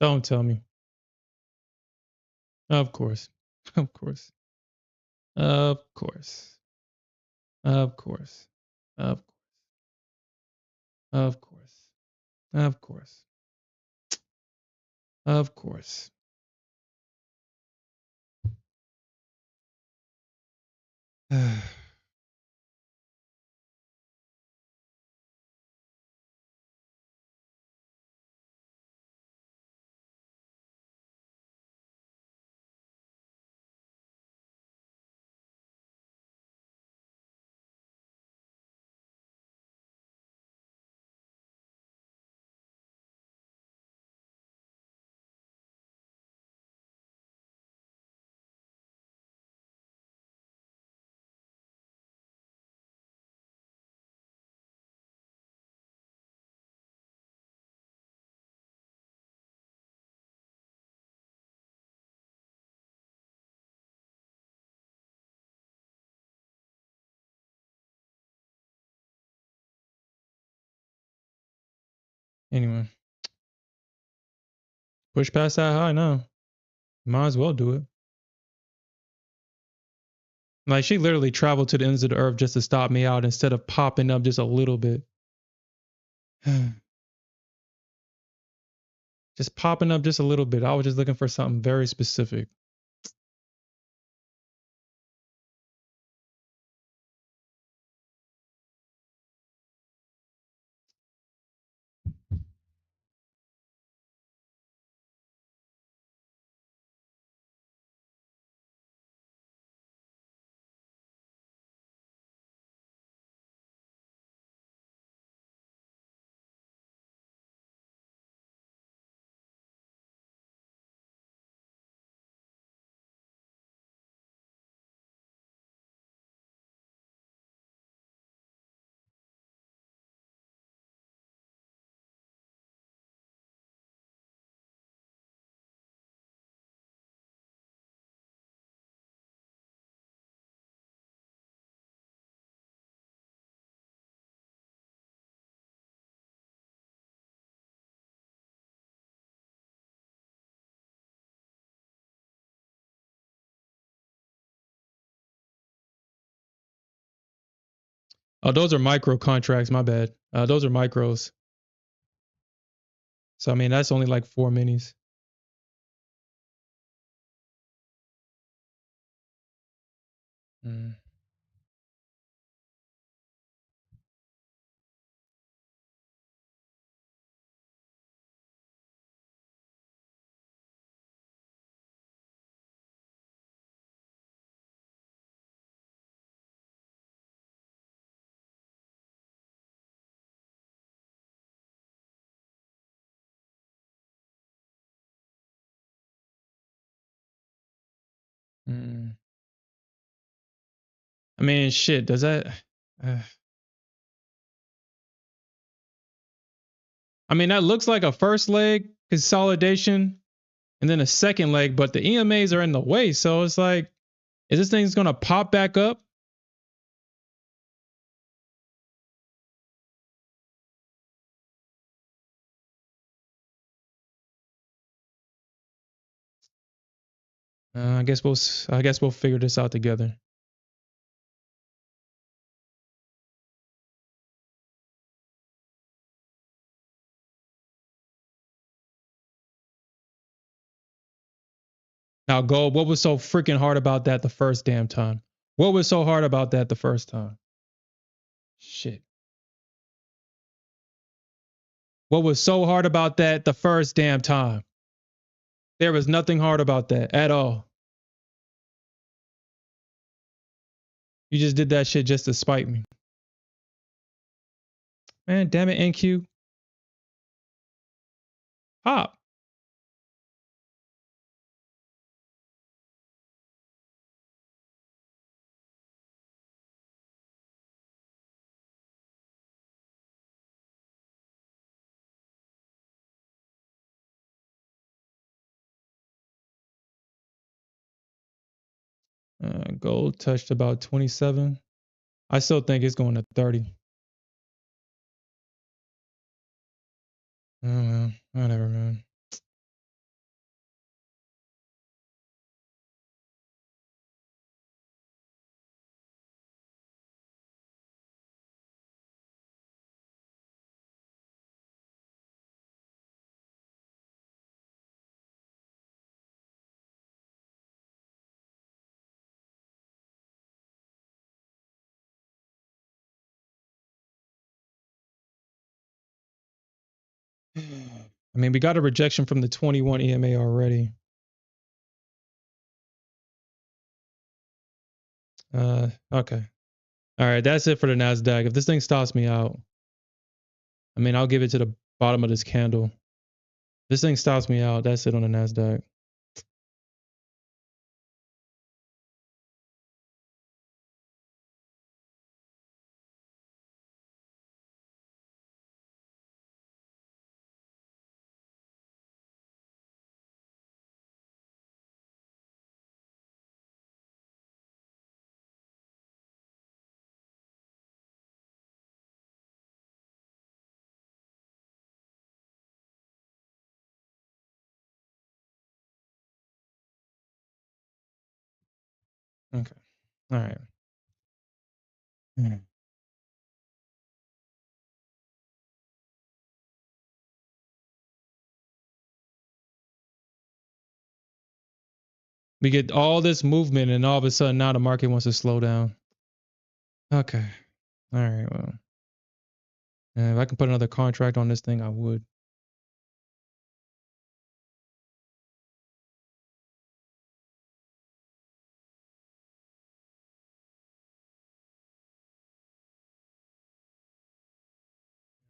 Speaker 1: Don't tell me. Of course. Of course. Of course. Of course. Of of course. Of course. Of course. Anyway. Push past that high now. Might as well do it. Like she literally traveled to the ends of the earth just to stop me out instead of popping up just a little bit. Just popping up just a little bit. I was just looking for something very specific. Oh, those are micro contracts. My bad. Those are micros. So I mean, that's only like 4 minis. Mm. Mm. I mean, shit. Does that? Uh, I mean, that looks like a first leg consolidation, and then a second leg, but the EMAs are in the way. So it's like, is this thing's gonna pop back up? I guess we'll figure this out together. Now, gold. What was so freaking hard about that the first damn time? What was so hard about that the first time? Shit. What was so hard about that the first damn time? There was nothing hard about that at all. You just did that shit just to spite me. Man, damn it, NQ. Pop. Gold touched about 27. I still think it's going to 30. Oh, man. Whatever, man. I mean, we got a rejection from the 21 EMA already. Okay. All right, that's it for the Nasdaq. If this thing stops me out, I mean, I'll give it to the bottom of this candle. This thing stops me out. That's it on the Nasdaq. Okay. All right. Hmm. We get all this movement, and all of a sudden now the market wants to slow down. Okay. All right. Well, if I can put another contract on this thing, I would.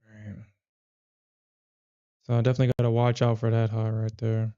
Speaker 1: All right. So I definitely got to watch out for that high right there.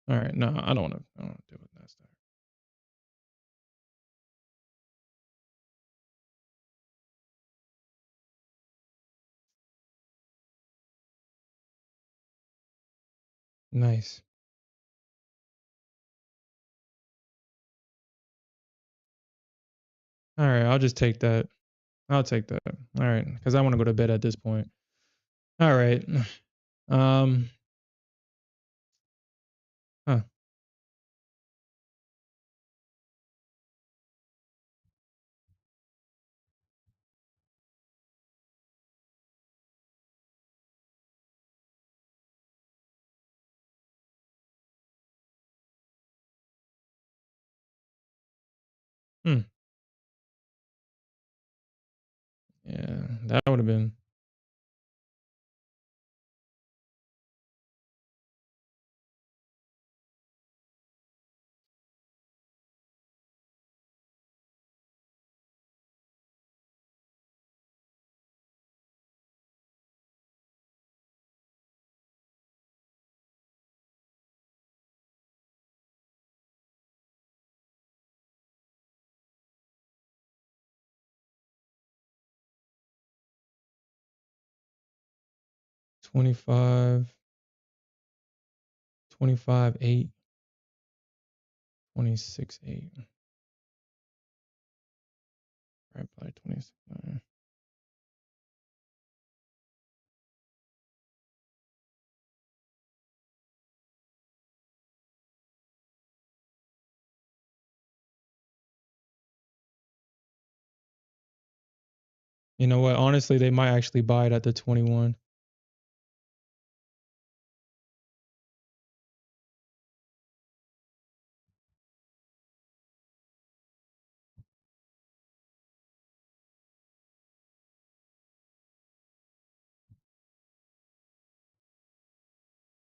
Speaker 1: All right. No, I don't want to. I don't want to deal with that stuff. Nice. All right. I'll just take that. I'll take that. All right. Because I want to go to bed at this point. All right. Um. Huh. Hmm. Yeah. That would have been. Twenty-five, 25, 8, 26, 8. Right by 26. 9. You know what? Honestly, they might actually buy it at the 21.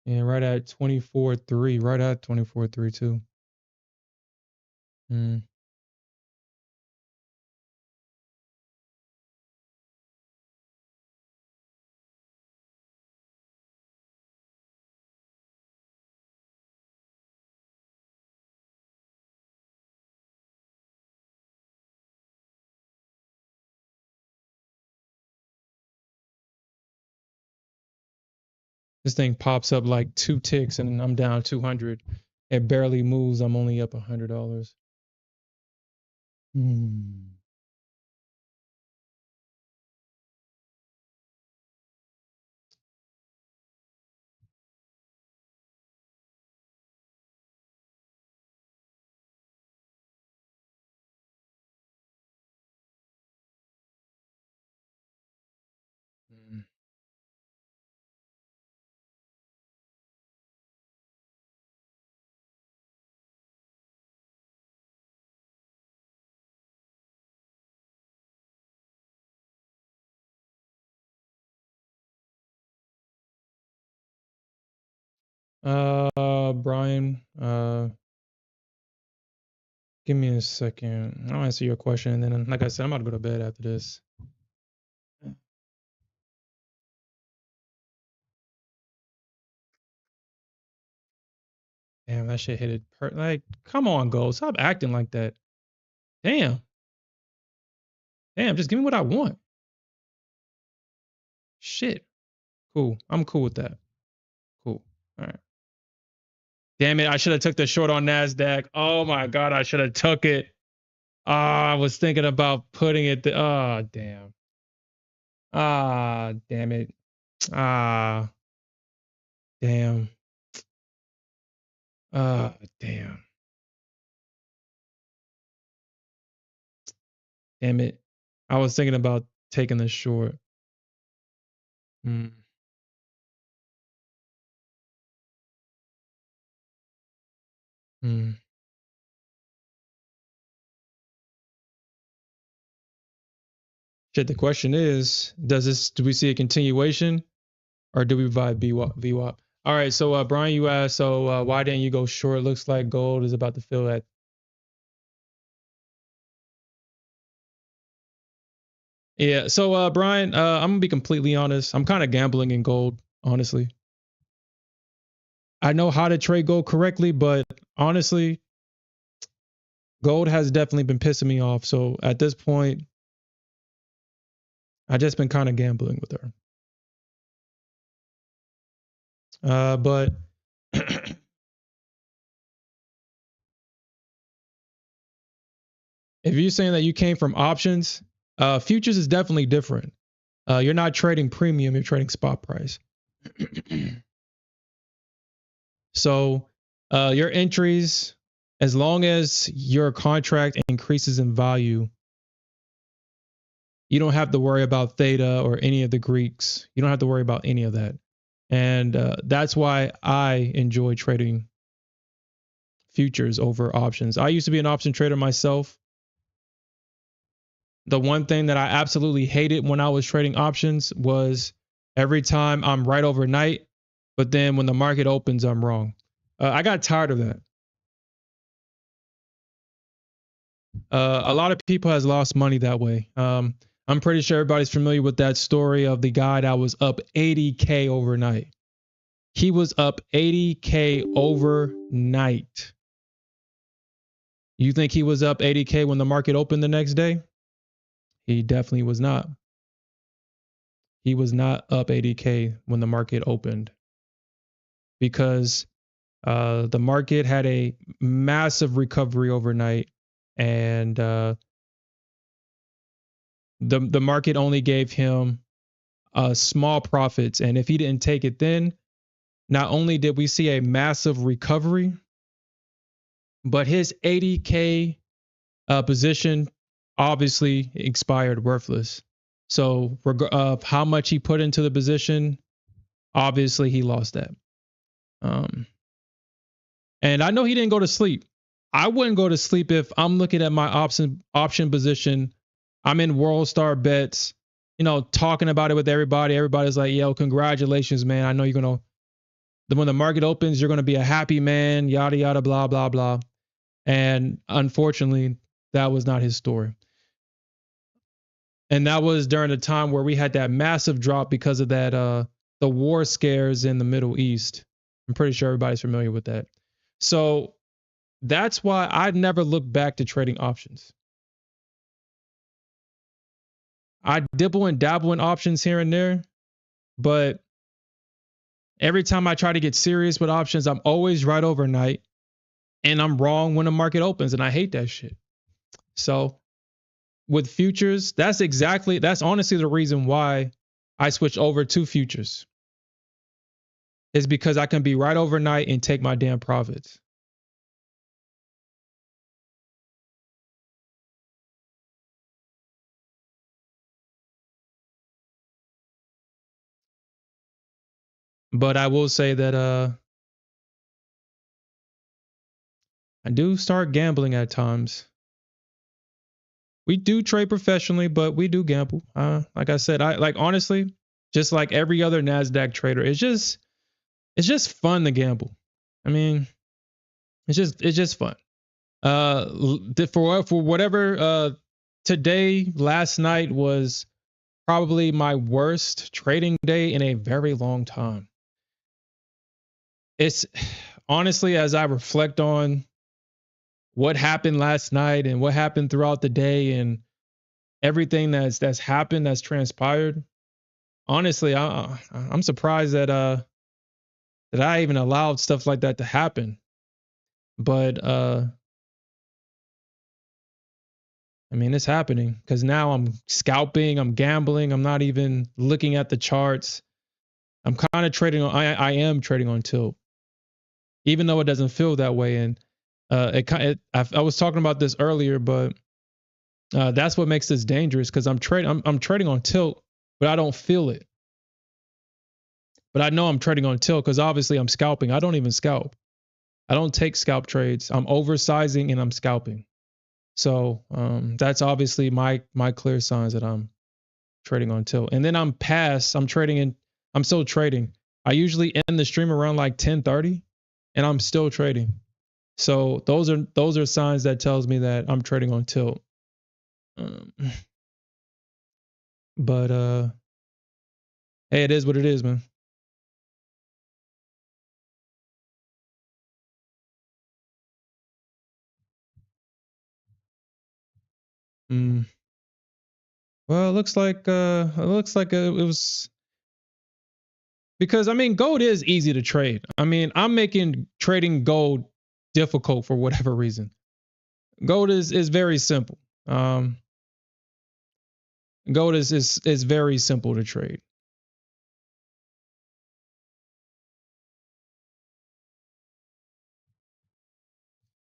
Speaker 1: Yeah, right at 24.3. Right at 24.3 too. Mm. This thing pops up like 2 ticks and I'm down 200. It barely moves. I'm only up $100. Mm. Mm. Brian, give me a second. I'll answer your question, and then, like I said, I'm about to go to bed after this. Damn, that shit hit it. Like, come on, gold. Stop acting like that. Damn. Damn, just give me what I want. Shit. Cool. I'm cool with that. Cool. All right. Damn it. I should have took the short on Nasdaq. Oh my God. I should have took it. Ah, I was thinking about putting it. Oh, damn. Ah, damn it. Ah, damn. Ah, damn. Damn it. I was thinking about taking the short. Mm, mm. Shit, the question is, do we see a continuation or do we buy VWAP? All right, so Brian, you asked, so why didn't you go short? Looks like gold is about to fill that. Yeah, so Brian, I'm gonna be completely honest. I'm kind of gambling in gold, honestly. I know how to trade gold correctly, but honestly, gold has definitely been pissing me off. So at this point, I just been kind of gambling with her. But if you're saying that you came from options, futures is definitely different. You're not trading premium, you're trading spot price. So your entries, as long as your contract increases in value, you don't have to worry about theta or any of the Greeks. You don't have to worry about any of that. And that's why I enjoy trading futures over options. I used to be an option trader myself. The one thing that I absolutely hated when I was trading options was every time I'm right overnight, but then when the market opens, I'm wrong. I got tired of that. A lot of people has lost money that way. I'm pretty sure everybody's familiar with that story of the guy that was up 80K overnight. He was up 80K overnight. You think he was up 80K when the market opened the next day? He definitely was not. He was not up 80K when the market opened because the market had a massive recovery overnight, and the market only gave him small profits. And if he didn't take it then, not only did we see a massive recovery, but his 80K position obviously expired worthless. So of how much he put into the position, obviously he lost that. And I know he didn't go to sleep. I wouldn't go to sleep if I'm looking at my option position. I'm in World Star bets, talking about it with everybody. Everybody's like, yo, congratulations, man. I know you're going to, when the market opens, you're going to be a happy man, yada, yada, blah, blah, blah. And unfortunately, that was not his story. And that was during a time where we had that massive drop because of that, the war scares in the Middle East. I'm pretty sure everybody's familiar with that. So that's why I'd never look back to trading options. I dibble and dabble in options here and there, but every time I try to get serious with options, I'm always right overnight and I'm wrong when the market opens, and I hate that shit. So with futures, that's honestly the reason why I switched over to futures, is because I can be right overnight and take my damn profits. But I will say that I do start gambling at times. We do trade professionally, but we do gamble. Like I said, honestly, just like every other Nasdaq trader, it's just fun to gamble. I mean, it's just fun. For whatever, today, last night was probably my worst trading day in a very long time. It's honestly, as I reflect on what happened last night and what happened throughout the day and everything that's happened, that's transpired, honestly, I'm surprised that I even allowed stuff like that to happen. But I mean, it's happening because now I'm scalping, I'm gambling, I'm not even looking at the charts. I'm kind of trading on. I am trading on tilt, even though it doesn't feel that way. And I was talking about this earlier, but that's what makes this dangerous because I'm trading on tilt, but I don't feel it. But I know I'm trading on tilt because obviously I'm scalping. I don't even scalp. I don't take scalp trades. I'm oversizing and I'm scalping. So that's obviously my clear signs that I'm trading on tilt. And then I'm past. I'm trading in. I'm still trading. I usually end the stream around like 10:30, and I'm still trading. So those are signs that tells me that I'm trading on tilt. Um, but hey, it is what it is, man. Mm. Well, it looks like it was because I mean gold is easy to trade. I mean I'm making trading gold difficult for whatever reason. Gold is very simple. Um, Gold is very simple to trade.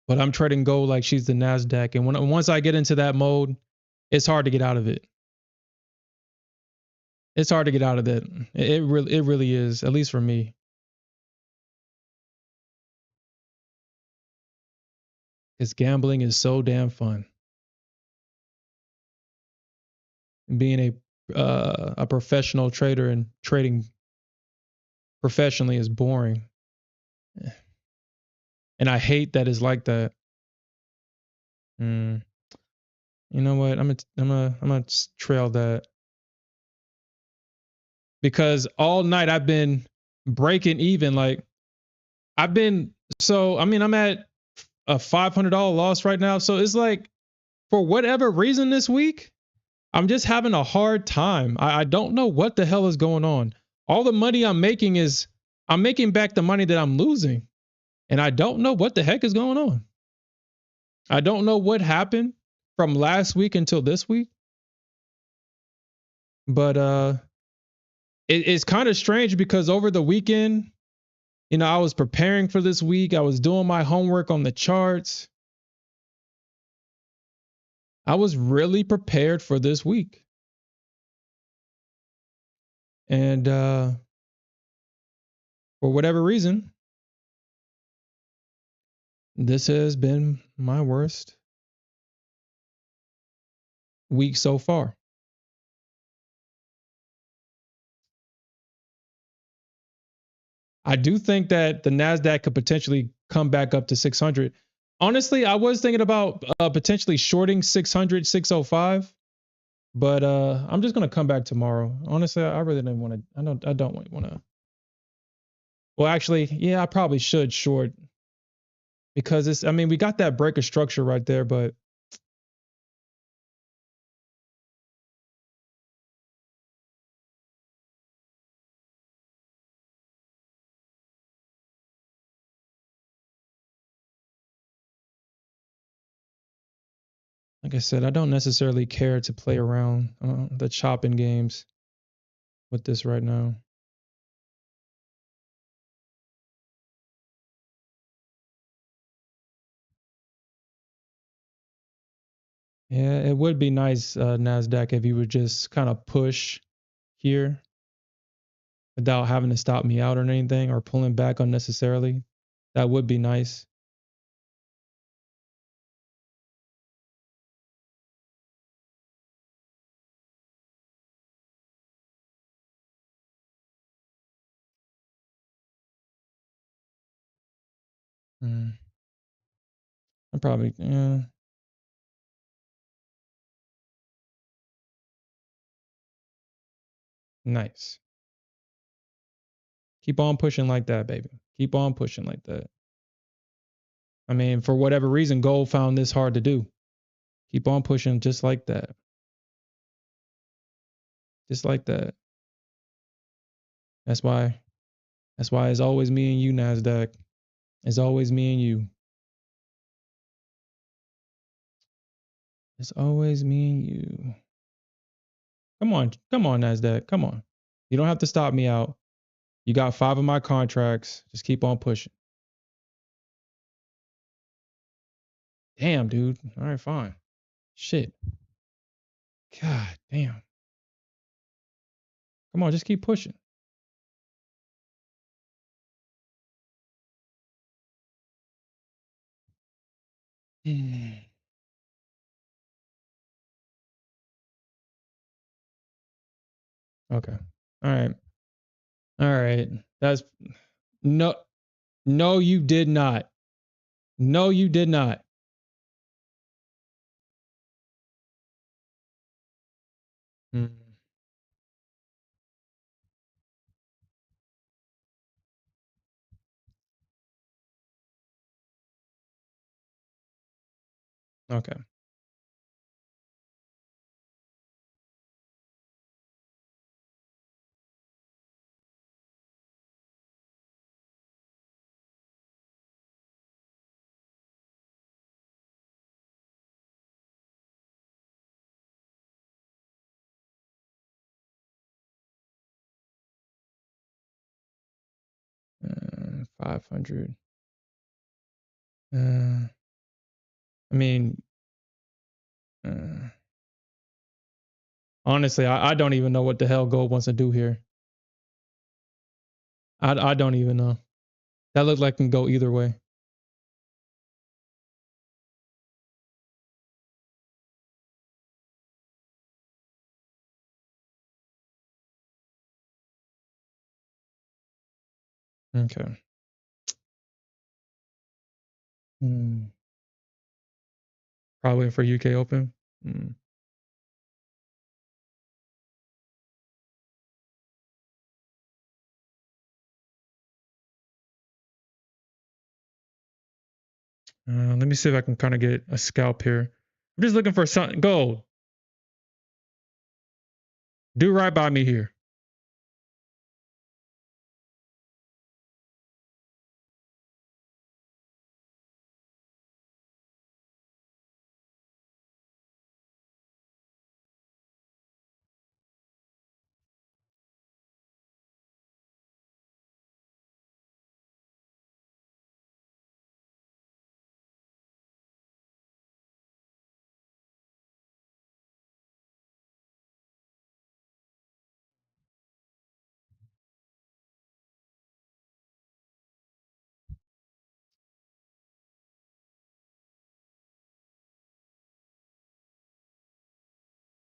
Speaker 1: But I'm trading gold like she's the Nasdaq, and once I get into that mode, it's hard to get out of it. It's hard to get out of that. It really is, at least for me, because gambling is so damn fun. Being a professional trader and trading professionally is boring, and I hate that it's like that. Mm, you know what? I'm gonna trail that because all night I've been breaking even. Like I've been so I mean I'm at a $500 loss right now. So it's like for whatever reason this week, I'm just having a hard time. I don't know what the hell is going on. All the money I'm making back the money that I'm losing. And I don't know what the heck is going on. I don't know what happened from last week until this week. But it's kind of strange because over the weekend, I was preparing for this week. I was doing my homework on the charts. I was really prepared for this week. And for whatever reason, this has been my worst week so far. I do think that the Nasdaq could potentially come back up to 600. Honestly, I was thinking about potentially shorting 600, 605, but I'm just gonna come back tomorrow. Honestly, I really didn't want to. I don't want to. Well, actually, yeah, I probably should short because it's. I mean, we got that break of structure right there, but like I said, I don't necessarily care to play around the chopping games with this right now. Yeah, it would be nice, Nasdaq, if you would just kind of push here without having to stop me out or anything or pulling back unnecessarily. That would be nice. Mm, I'm probably, yeah, nice. Keep on pushing like that, baby. Keep on pushing like that. I mean, for whatever reason, gold found this hard to do. Keep on pushing just like that. Just like that. That's why it's always me and you, Nasdaq. It's always me and you. It's always me and you. Come on, Nasdaq. Come on. You don't have to stop me out. You got 5 of my contracts. Just keep on pushing. Damn, dude. All right, fine. Shit. God damn. Come on, just keep pushing. Okay. All right. All right. That's no, no, you did not. No, you did not. Mm, okay. 500. I mean, uh, honestly, I don't even know what the hell gold wants to do here. I don't even know. That looked like it can go either way. Okay. Mm, probably for UK Open. Mm. Let me see if I can kind of get a scalp here. I'm just looking for something. Gold. Do right by me here.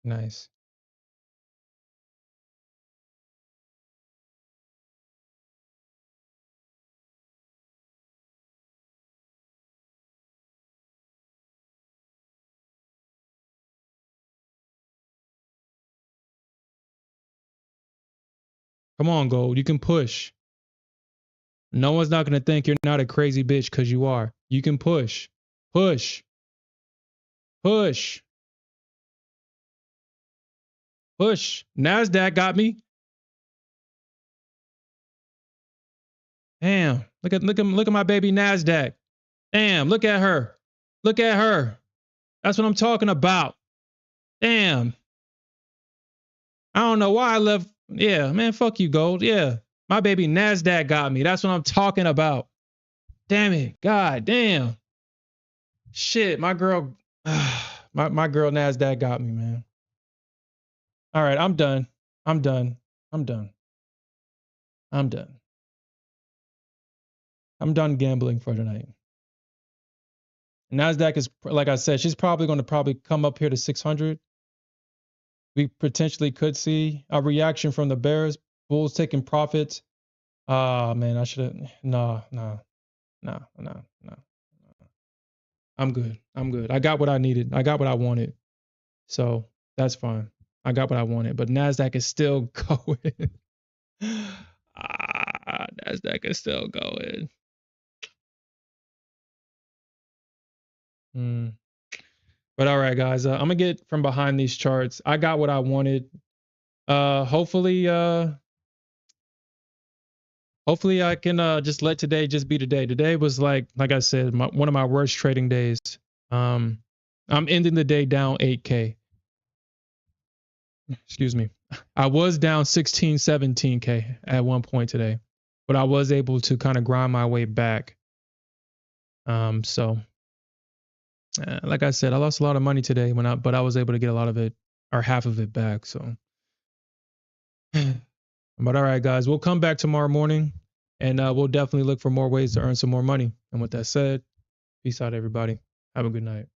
Speaker 1: Nice. Come on, gold. You can push. No one's not going to think you're not a crazy bitch because you are. You can push. Push. Push. Push. Nasdaq got me. Damn. Look at my baby Nasdaq. Damn. Look at her. Look at her. That's what I'm talking about. Damn. I don't know why I left. Yeah, man, fuck you, gold. Yeah. My baby Nasdaq got me. That's what I'm talking about. Damn it. God damn. Shit, my girl my girl Nasdaq got me, man. All right, I'm done. I'm done. I'm done. I'm done. I'm done gambling for tonight. Nasdaq is, like I said, she's probably going to come up here to 600. We potentially could see a reaction from the bears, bulls taking profits. Ah, man, I should have. No. I'm good. I'm good. I got what I needed. I got what I wanted. So that's fine. I got what I wanted. But Nasdaq is still going. Nasdaq is still going. Mm. But all right, guys, I'm gonna get from behind these charts. I got what I wanted. Hopefully, hopefully I can just let today just be today. Today was like I said, one of my worst trading days. Um, I'm ending the day down 8K. Excuse me. I was down 16, 17K at one point today, but I was able to kind of grind my way back. So like I said, I lost a lot of money today but I was able to get a lot of it or half of it back. So, but all right, guys, we'll come back tomorrow morning and we'll definitely look for more ways to earn some more money. And with that said, peace out, everybody. Have a good night.